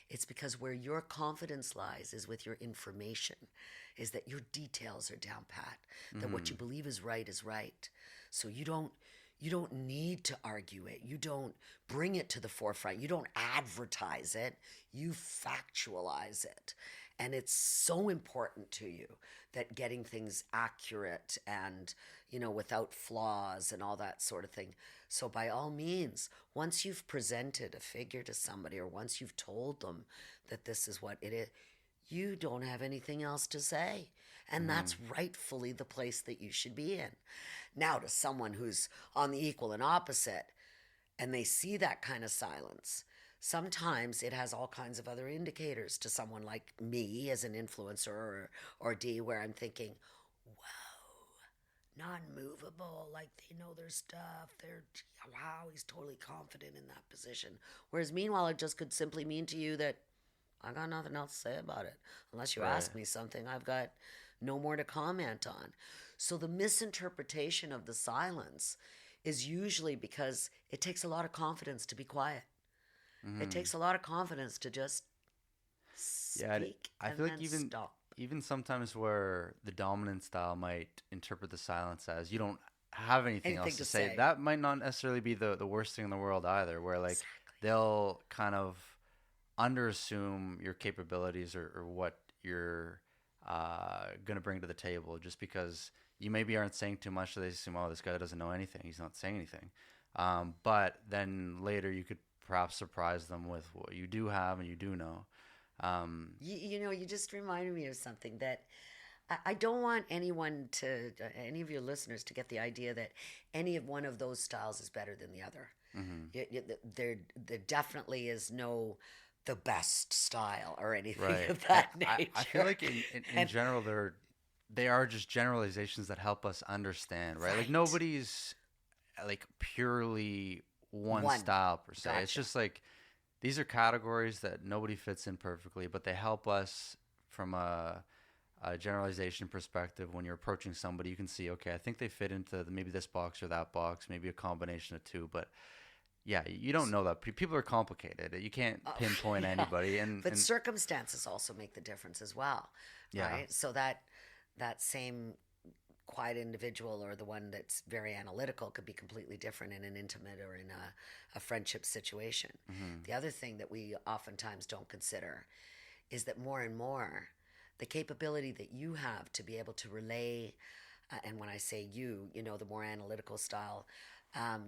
It's because where your confidence lies is with your information, is that your details are down pat, that what you Hmm. believe is right is right. So you don't need to argue it. You don't bring it to the forefront. You don't advertise it. You factualize it. And it's so important to you that getting things accurate and, without flaws and all that sort of thing. So, by all means, once you've presented a figure to somebody, or once you've told them that this is what it is, you don't have anything else to say. And Hmm. that's rightfully the place that you should be in. Now, to someone who's on the equal and opposite, and they see that kind of silence, sometimes it has all kinds of other indicators to someone like me as an influencer, or D, where I'm thinking, non-movable, like they know their stuff. They're, wow, he's totally confident in that position. Whereas meanwhile, it just could simply mean to you that I got nothing else to say about it. Unless you Right. ask me something, I've got no more to comment on. So the misinterpretation of the silence is usually because it takes a lot of confidence to be quiet. It Hmm. takes a lot of confidence to just Yeah, speak I and feel like then stop. even sometimes where the dominant style might interpret the silence as you don't have anything Anything else to to say, say. that might not necessarily be the worst thing in the world either. Where like Exactly. they'll kind of underassume your capabilities or what you're gonna bring to the table just because you maybe aren't saying too much. So they assume, oh, this guy doesn't know anything. He's not saying anything. But then later you could perhaps surprise them with what you do have and you do know. Um, You just reminded me of something that I don't want anyone to, any of your listeners to get the idea that any of one of those styles is better than the other. mhm. There definitely is no the best style or anything Right. of And that I feel nature. like in And general they are just generalizations that help us understand, right? Like right, nobody's like purely one one, style per se. It's gotcha. just like these are categories that nobody fits in perfectly, but they help us from a generalization perspective, when you're approaching somebody, you can see, okay, I think they fit into maybe this box or that box, maybe a combination of two. But yeah, you don't know that. People are complicated. You can't Oh, pinpoint yeah. anybody. But And circumstances also make the difference as well, yeah, right? So that same quiet individual or the one that's very analytical could be completely different in an intimate or in a friendship situation. hmm, The other thing that we oftentimes don't consider is that more and more the capability that you have to be able to relay, and when I say you, the more analytical style,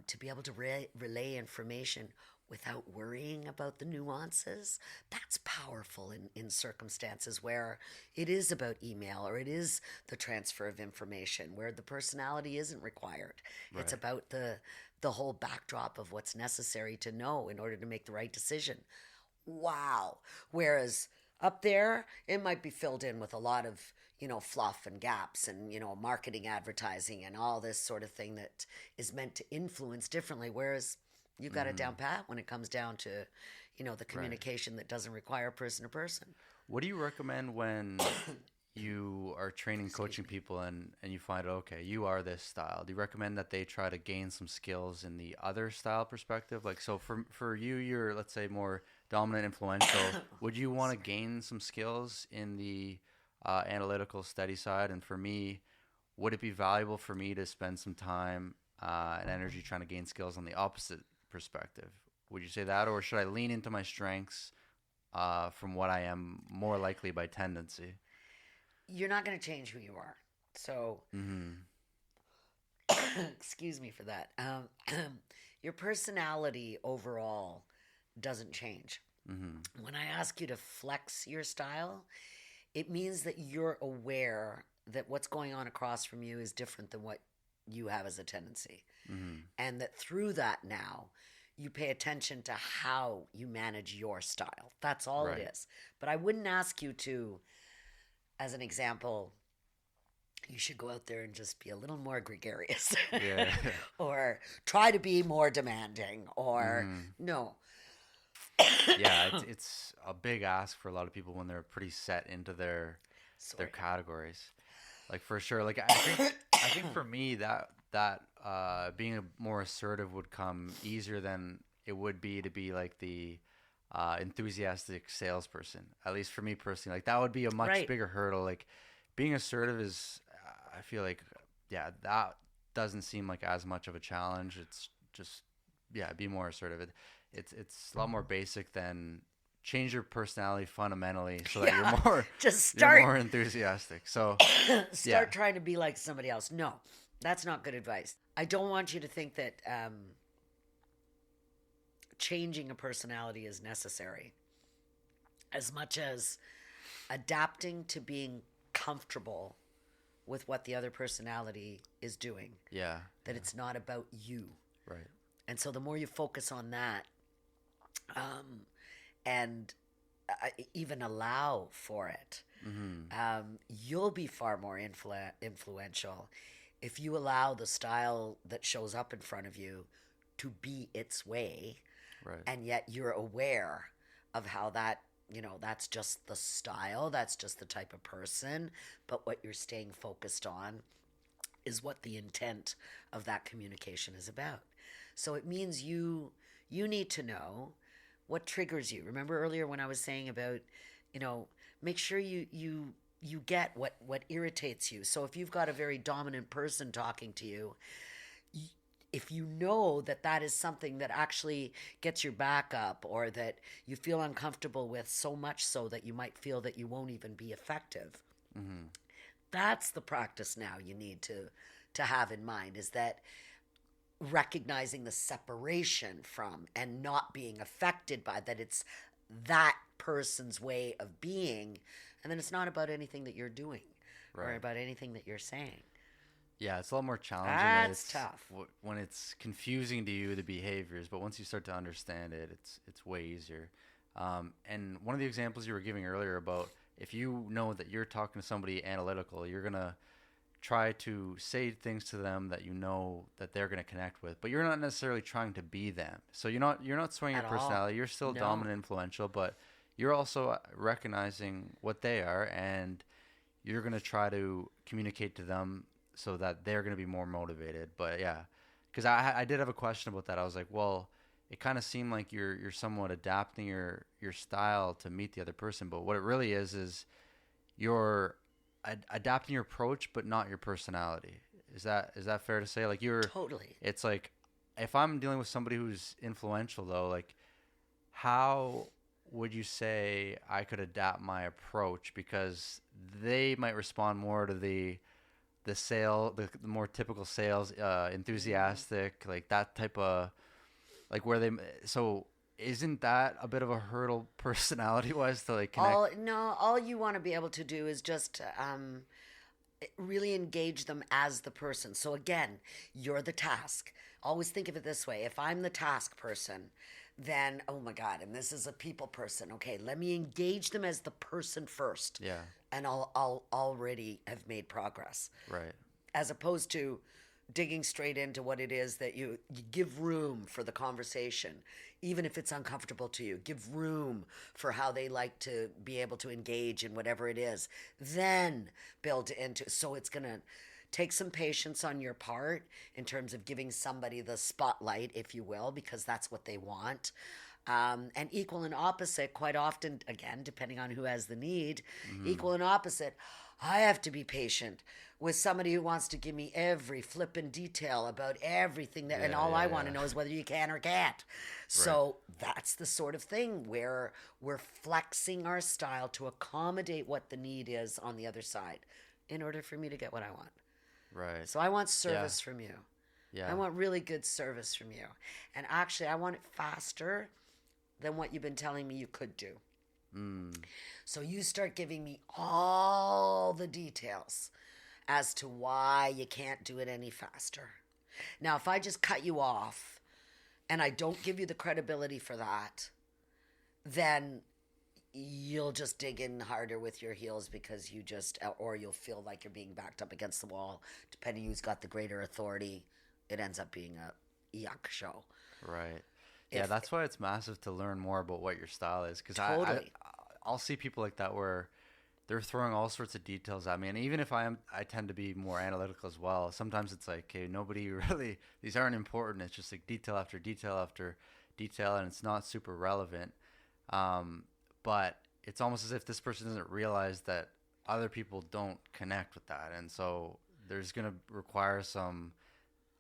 to be able to relay information without worrying about the nuances, that's powerful in circumstances where it is about email or it is the transfer of information, where the personality isn't required. It's right. about the whole backdrop of what's necessary to know in order to make the right decision. Wow. Whereas up there, it might be filled in with a lot of, fluff and gaps and, marketing, advertising, and all this sort of thing that is meant to influence differently. Whereas you got it down Hmm, pat when it comes down to, the right. communication that doesn't require person to person. What do you recommend when you are training, Excuse coaching me. people, and you find, okay, you are this style? Do you recommend that they try to gain some skills in the other style perspective? Like, so for you, you're, let's say, more dominant, influential. Would you want to Sorry. gain some skills in the analytical, steady side? And for me, would it be valuable for me to spend some time and energy trying to gain skills on the opposite perspective? Would you say that, or should I lean into my strengths from what I am more likely by tendency? You're not going to change who you are. So, Mm-hmm. excuse me for that. Your personality overall doesn't change. Mm-hmm. When I ask you to flex your style, it means that you're aware that what's going on across from you is different than what you have as a tendency. Mm-hmm. And that through that now, you pay attention to how you manage your style. That's all it Right. is. But I wouldn't ask you to, as an example, you should go out there and just be a little more gregarious Yeah. or try to be more demanding or Mm-hmm. no. Yeah, it's a big ask for a lot of people when they're pretty set into their Sorry. categories. Like for sure. Like I think for me that being more assertive would come easier than it would be to be like the enthusiastic salesperson. At least for me personally, like that would be a much Right. bigger hurdle. Like being assertive is, I feel like, yeah, that doesn't seem like as much of a challenge. It's just, yeah, be more assertive. It's a lot more basic than change your personality fundamentally so that Yeah. Just you're start more enthusiastic. So yeah. start trying to be like somebody else. No, that's not good advice. I don't want you to think that changing a personality is necessary as much as adapting to being comfortable with what the other personality is doing, Yeah. that Yeah. it's not about you. Right. And so the more you focus on that, um, and even allow for it, Mm-hmm. you'll be far more influential if you allow the style that shows up in front of you to be its way, Right. and yet you're aware of how that, that's just the style, that's just the type of person, but what you're staying focused on is what the intent of that communication is about. So it means you need to know what triggers you. Remember earlier when I was saying about, you know, make sure you get what irritates you. So if you've got a very dominant person talking to you, if you know that that is something that actually gets your back up or that you feel uncomfortable with so much so that you might feel that you won't even be effective, Mm-hmm. that's the practice now you need to have in mind, is that recognizing the separation from and not being affected by that, it's that person's way of being, and then it's not about anything that you're doing or Right. about anything that you're saying. Yeah, it's a lot more challenging when That's it's tough. when it's confusing to you the behaviors, but once you start to understand it, it's way easier. And one of the examples you were giving earlier about if you know that you're talking to somebody analytical, you're gonna try to say things to them that you know that they're gonna connect with, but you're not necessarily trying to be them. So you're not swinging your At all. personality. You're still No. dominant, influential, but you're also recognizing what they are, and you're going to try to communicate to them so that they're going to be more motivated. But yeah, because I did have a question about that. I was like, well, it kind of seemed like you're somewhat adapting your style to meet the other person, but what it really is you're adapting your approach, but not your personality. Is that fair to say? Like Totally. it's like if I'm dealing with somebody who's influential though, like how would you say I could adapt my approach because they might respond more to the more typical sales enthusiastic like that type of like where they so isn't that a bit of a hurdle personality wise to like connect? All no, all you want to be able to do is just really engage them as the person. So again, you're the task. Always think of it this way. If I'm the task person, then oh my god, and this is a people person. Okay, let me engage them as the person first. Yeah. And I'll already have made progress. Right. As opposed to digging straight into what it is that you give room for the conversation, even if it's uncomfortable to you. Give room for how they like to be able to engage in whatever it is. Then build into, so it's going to take some patience on your part in terms of giving somebody the spotlight, if you will, because that's what they want. And equal and opposite, quite often, again, depending on who has the need, equal and opposite, I have to be patient with somebody who wants to give me every flippin' detail about everything that, and all I want to know is whether you can or can't. So that's the sort of thing where we're flexing our style to accommodate what the need is on the other side in order for me to get what I want. Right. So I want service from you. Yeah. I want really good service from you. And actually, I want it faster than what you've been telling me you could do. So you start giving me all the details as to why you can't do it any faster. Now, if I just cut you off and I don't give you the credibility for that, then you'll just dig in harder with your heels because you just, or you'll feel like you're being backed up against the wall. Depending who's got the greater authority, it ends up being a yuck show. Right. Yeah, that's why it's massive to learn more about what your style is. Because Totally. I'll see people like that where they're throwing all sorts of details at me, and even if I tend to be more analytical as well. Sometimes it's like, okay, nobody really, these aren't important. It's just like detail after detail after detail, and it's not super relevant. But it's almost as if this person doesn't realize that other people don't connect with that, and so there's gonna require some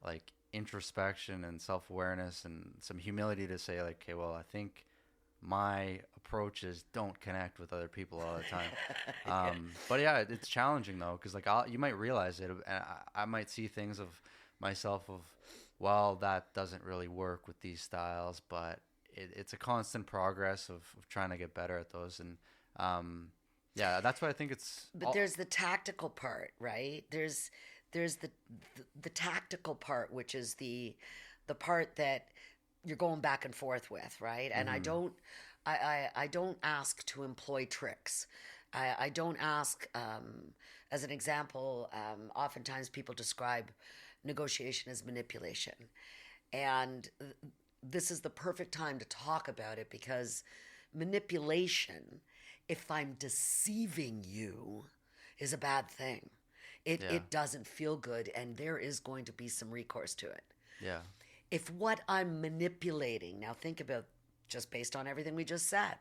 like introspection and self-awareness and some humility to say like, okay, well, I think my approaches don't connect with other people all the time. But yeah, it's challenging though, because like you might realize it, and I might see things of myself of, well, that doesn't really work with these styles, but it's a constant progress of trying to get better at those. And yeah, that's why I think it's. But there's the tactical part, right? There's the tactical part, which is the part that you're going back and forth with, right? And I don't ask to employ tricks. I don't ask, as an example, oftentimes people describe negotiation as manipulation. And this is the perfect time to talk about it because manipulation, if I'm deceiving you, is a bad thing. It doesn't feel good, and there is going to be some recourse to it. Yeah. If what I'm manipulating, now think about just based on everything we just said,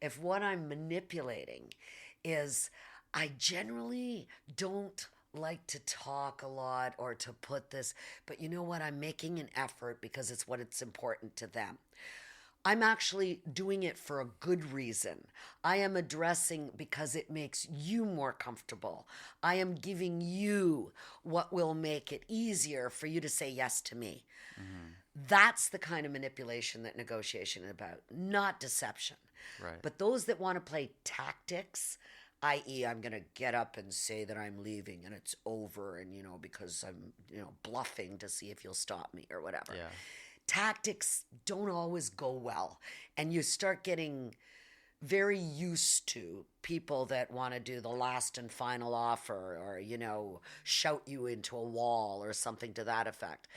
if what I'm manipulating is I generally don't like to talk a lot or to put this, but you know what? I'm making an effort because it's important to them. I'm actually doing it for a good reason. I am addressing because it makes you more comfortable. I am giving you what will make it easier for you to say yes to me. That's the kind of manipulation that negotiation is about, not deception. Right. But those that want to play tactics, i.e., I'm going to get up and say that I'm leaving and it's over, and because I'm bluffing to see if you'll stop me or whatever. Yeah. Tactics don't always go well, and you start getting very used to people that want to do the last and final offer, or shout you into a wall or something to that effect.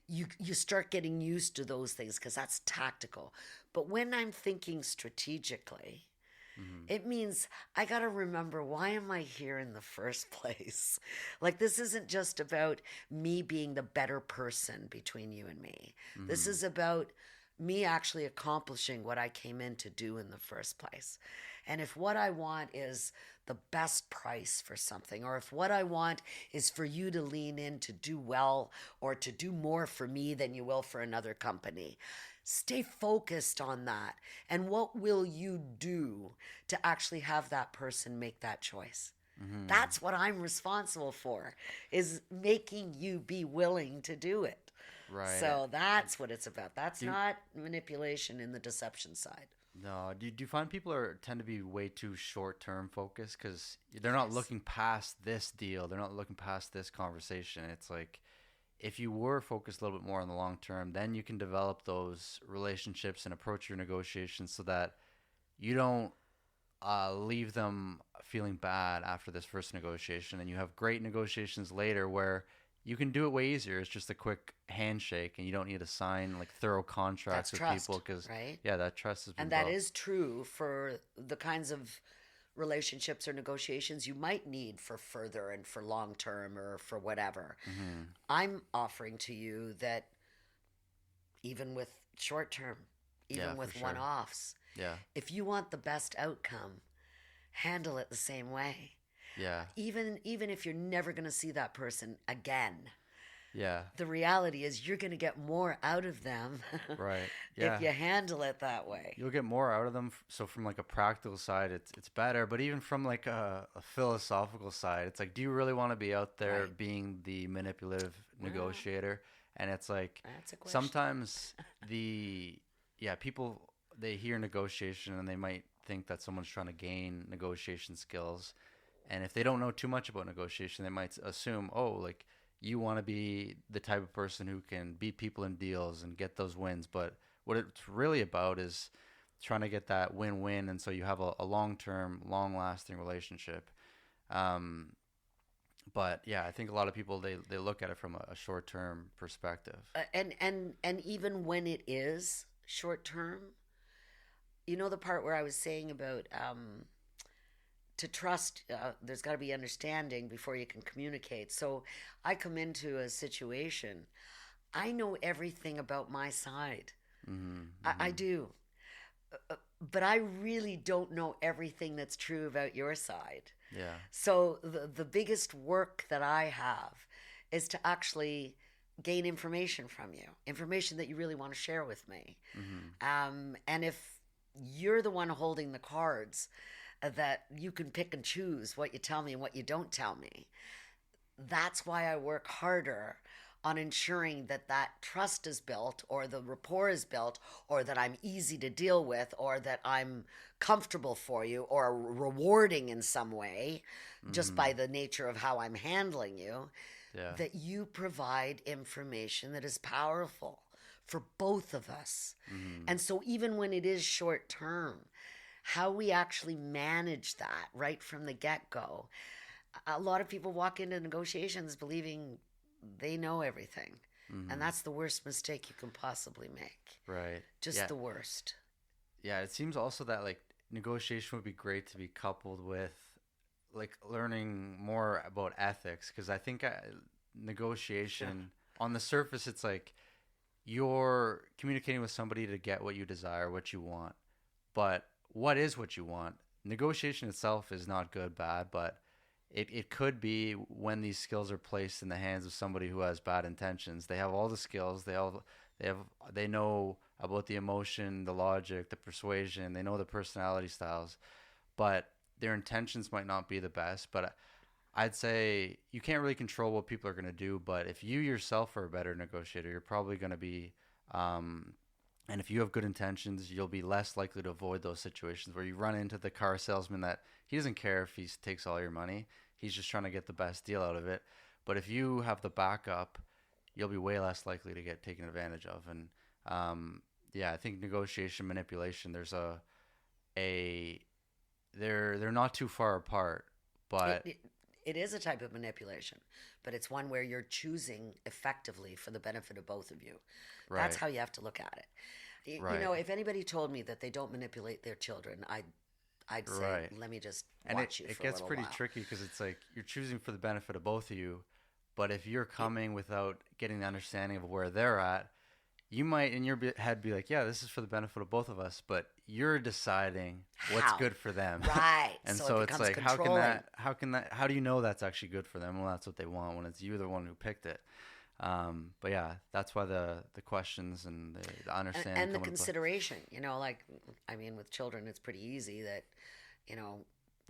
You start getting used to those things because that's tactical. But when I'm thinking strategically, Hmm. It means I got to remember, why am I here in the first place? Like, this isn't just about me being the better person between you and me. This Hmm. is about me actually accomplishing what I came in to do in the first place. And if what I want is the best price for something, or if what I want is for you to lean in to do well or to do more for me than you will for another company, stay focused on that. And what will you do to actually have that person make that choice? Hmm. That's what I'm responsible for, is making you be willing to do it. Right. So that's what it's about. That's Do not manipulation in the deception side. No, do you find people are tend to be way too short term focused because they're not Yes. looking past this deal, they're not looking past this conversation. It's like if you were focused a little bit more on the long term, then you can develop those relationships and approach your negotiations so that you don't leave them feeling bad after this first negotiation, and you have great negotiations later where you can do it way easier. It's just a quick handshake, and you don't need to sign like thorough That's contracts with people trust, because right? yeah, that trust has been And that built. is true for the kinds of relationships or negotiations you might need for further and for long term or for whatever. Hmm. I'm offering to you that even with short term, Yeah, even for with one sure. offs, Yeah, if you want the best outcome, handle it the same way. yeah, Even if you're never going to see that person again, yeah. the reality is you're going to get more out of them Right. if Yeah. you handle it that way. You'll get more out of them. So from like a practical side, it's better. But even from like a philosophical side, it's like, do you really want to be out there Right. being the manipulative Well, negotiator? And it's like that's a question. sometimes the yeah people they hear negotiation and they might think that someone's trying to gain negotiation skills, and if they don't know too much about negotiation, they might assume, oh, like you want to be the type of person who can beat people in deals and get those wins. But what it's really about is trying to get that win-win, and so you have a long-term, long-lasting relationship. Um, but yeah, I think a lot of people they look at it from a short-term perspective. And even when it is short term, you know the part where I was saying about to trust, there's got to be understanding before you can communicate. So I come into a situation, I know everything about my side. Mm-hmm, I mm-hmm. do. But I really don't know everything that's true about your side. Yeah. So the biggest work that I have is to actually gain information from you, information that you really want to share with me. Mm-hmm. And if you're the one holding the cards, that you can pick and choose what you tell me and what you don't tell me, that's why I work harder on ensuring that that trust is built or the rapport is built or that I'm easy to deal with or that I'm comfortable for you or rewarding in some way just Mm-hmm. by the nature of how I'm handling you, Yeah. that you provide information that is powerful for both of us. Mm-hmm. And so even when it is short term, how we actually manage that right from the get-go. A lot of people walk into negotiations believing they know everything. And Mm-hmm. that's the worst mistake you can possibly make. Right. Just Yeah. the worst. Yeah. It seems also that like negotiation would be great to be coupled with like learning more about ethics because I think Sure. negotiation on the surface it's like you're communicating with somebody to get what you desire, what you want. But what is what you want? Negotiation itself is not good, bad, but it could be when these skills are placed in the hands of somebody who has bad intentions. They have all the skills. They have they know about the emotion, the logic, the persuasion. They know the personality styles, but their intentions might not be the best. But I'd say you can't really control what people are going to do. But if you yourself are a better negotiator, you're probably going to be um, and if you have good intentions, you'll be less likely to avoid those situations where you run into the car salesman that he doesn't care if he takes all your money. He's just trying to get the best deal out of it. But if you have the backup, you'll be way less likely to get taken advantage of. And yeah, I think negotiation manipulation. A they're not too far apart, It, but it, it is a type of manipulation, but it's one where you're choosing effectively for the benefit of both of you. That's right, how you have to look at it. You right, know, if anybody told me that they don't manipulate their children, I'd say, Right. let me just And it, watch you it for a gets little pretty while. tricky because it's like you're choosing for the benefit of both of you, but if you're It, coming without getting the understanding of where they're at, you might in your head be like, yeah, this is for the benefit of both of us, but you're deciding what's how? good for them. Right. And So it so it's becomes like, controlling. how do you know that's actually good for them? Well, that's what they want when it's you the one who picked it. But yeah, that's why the questions and the understanding And the come into play. consideration, like, I mean, with children, it's pretty easy that, you know,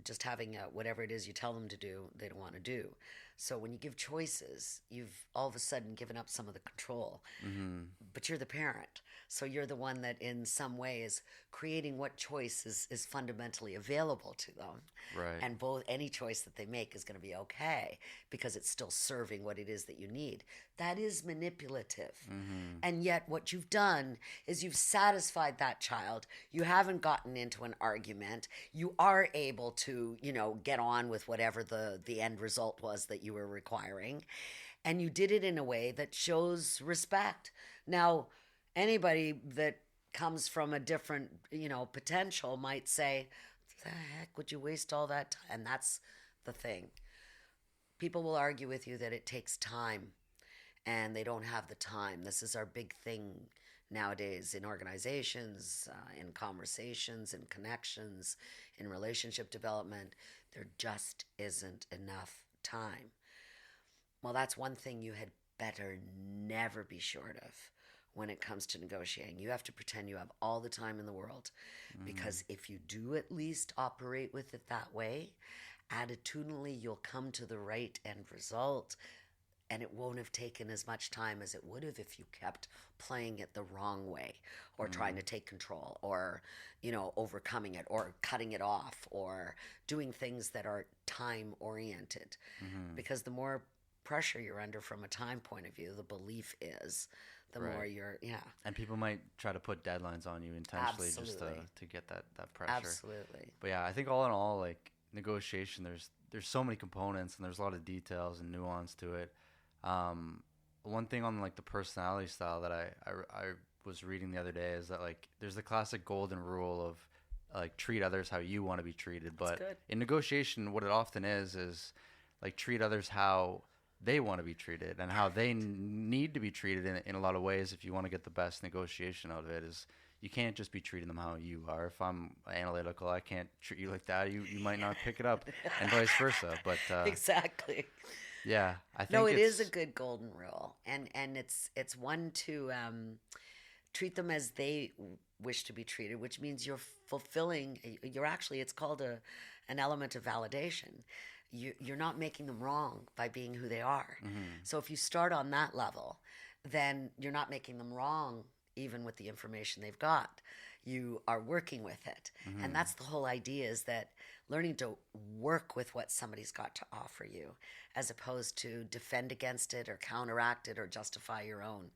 just having whatever it is you tell them to do, they don't want to do. So when you give choices, you've all of a sudden given up some of the control. Mm-hmm. But you're the parent. So you're the one that, in some way, is creating what choice is fundamentally available to them. Right. And both any choice that they make is going to be okay because it's still serving what it is that you need. That is manipulative. Mm-hmm. And yet, what you've done is you've satisfied that child. You haven't gotten into an argument. You are able to, get on with whatever the end result was that you were requiring. And you did it in a way that shows respect. Now, anybody that comes from a different, potential might say, the heck would you waste all that time? And that's the thing. People will argue with you that it takes time and they don't have the time. This is our big thing nowadays in organizations, in conversations, in connections, in relationship development. There just isn't enough time. Well, that's one thing you had better never be short of when it comes to negotiating. You have to pretend you have all the time in the world Mm-hmm. because if you do at least operate with it that way, attitudinally you'll come to the right end result and it won't have taken as much time as it would have if you kept playing it the wrong way or trying Mm-hmm. to take control or overcoming it or cutting it off or doing things that are time oriented, Mm-hmm. because the more pressure you're under from a time point of view, the belief is, the more Right. you're, yeah. And people might try to put deadlines on you intentionally just Absolutely. to get that pressure. Absolutely. But yeah, I think all in all, like negotiation, there's so many components and there's a lot of details and nuance to it. Um, One thing on like the personality style that I was reading the other day is that like there's the classic golden rule of like treat others how you want to be treated. That's But good. in negotiation, what it often is like treat others how they want to be treated and how they Correct. need to be treated in a lot of ways if you want to get the best negotiation out of it is you can't just be treating them how you are. If I'm analytical, I can't treat you like that. You might not pick it up, and vice versa. But Exactly. yeah, I No, think it is a it's good golden rule, and it's one to treat them as they wish to be treated, which means you're fulfilling. You're actually, it's called an element of validation. You're not making them wrong by being who they are. hmm So if you start on that level, then you're not making them wrong even with the information they've got. You are working with it. And hmm that's the whole idea, is that learning to work with what somebody's got to offer you as opposed to defend against it or counteract it or justify your own.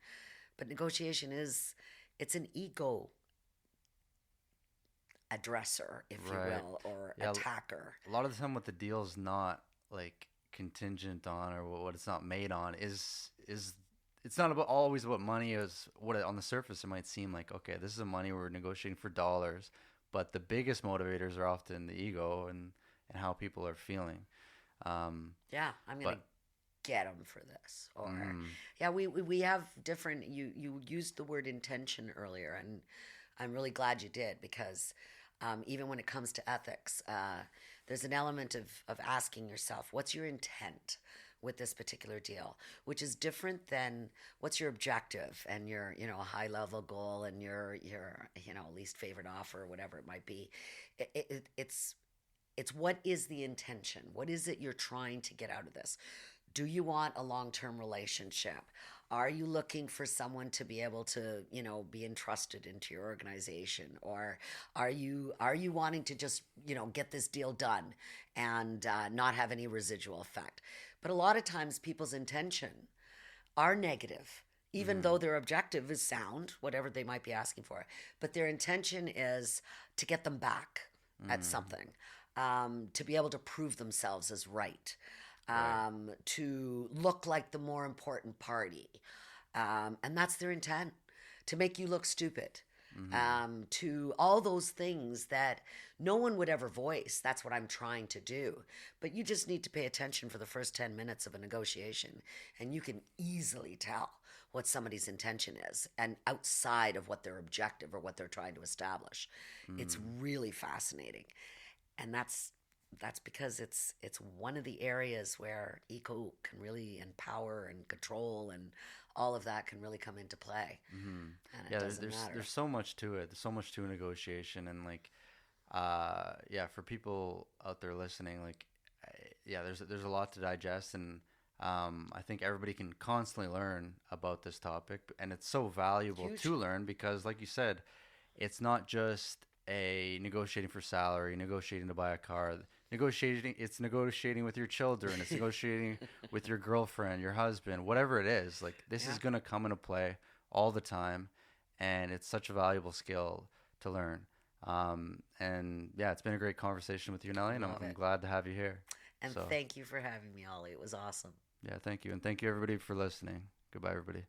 But negotiation it's an ego addresser, if you right. will, or Yeah, attacker. a lot of the time, what the deal's not like contingent on or what it's not made on is it's not about always about money. Is what on the surface it might seem like. Okay, this is a money we're negotiating for dollars, but the biggest motivators are often the ego and how people are feeling. Um, Yeah, I'm going to but get them for this. Or, mm, yeah, we have different, you used the word intention earlier, and I'm really glad you did, because even when it comes to ethics, there's an element of asking yourself, what's your intent with this particular deal, which is different than what's your objective and your high level goal and your least favorite offer or whatever it might be. It's what is the intention? What is it you're trying to get out of this? Do you want a long-term relationship? Are you looking for someone to be able to, be entrusted into your organization? Or are you wanting to just, get this deal done and not have any residual effect? But a lot of times people's intention are negative, even mm, though their objective is sound, whatever they might be asking for. But their intention is to get them back at mm, something, to be able to prove themselves as right, right. to look like the more important party. And that's their intent, to make you look stupid. to all those things that no one would ever voice. That's what I'm trying to do. But you just need to pay attention for the first 10 minutes of a negotiation, and you can easily tell what somebody's intention is and outside of what their objective or what they're trying to establish. It's really fascinating. And that's because it's one of the areas where eco can really empower and control, and all of that can really come into play. And it Yeah, doesn't matter. there's so much to it. There's so much to a negotiation, and like, yeah, for people out there listening, like, yeah, there's a lot to digest, and I think everybody can constantly learn about this topic, and it's so valuable Huge. to learn because, like you said, it's not just a negotiating for salary, negotiating to buy a car. Negotiating, it's negotiating with your children, it's negotiating with your girlfriend, your husband, whatever it is. Like, this is Yeah. going to come into play all the time, and it's such a valuable skill to learn. And yeah, it's been a great conversation with you, Nellie, and Love I'm it. glad to have you here. And So thank you for having me, Ollie. It was awesome. yeah, thank you, and thank you everybody for listening. Goodbye, everybody.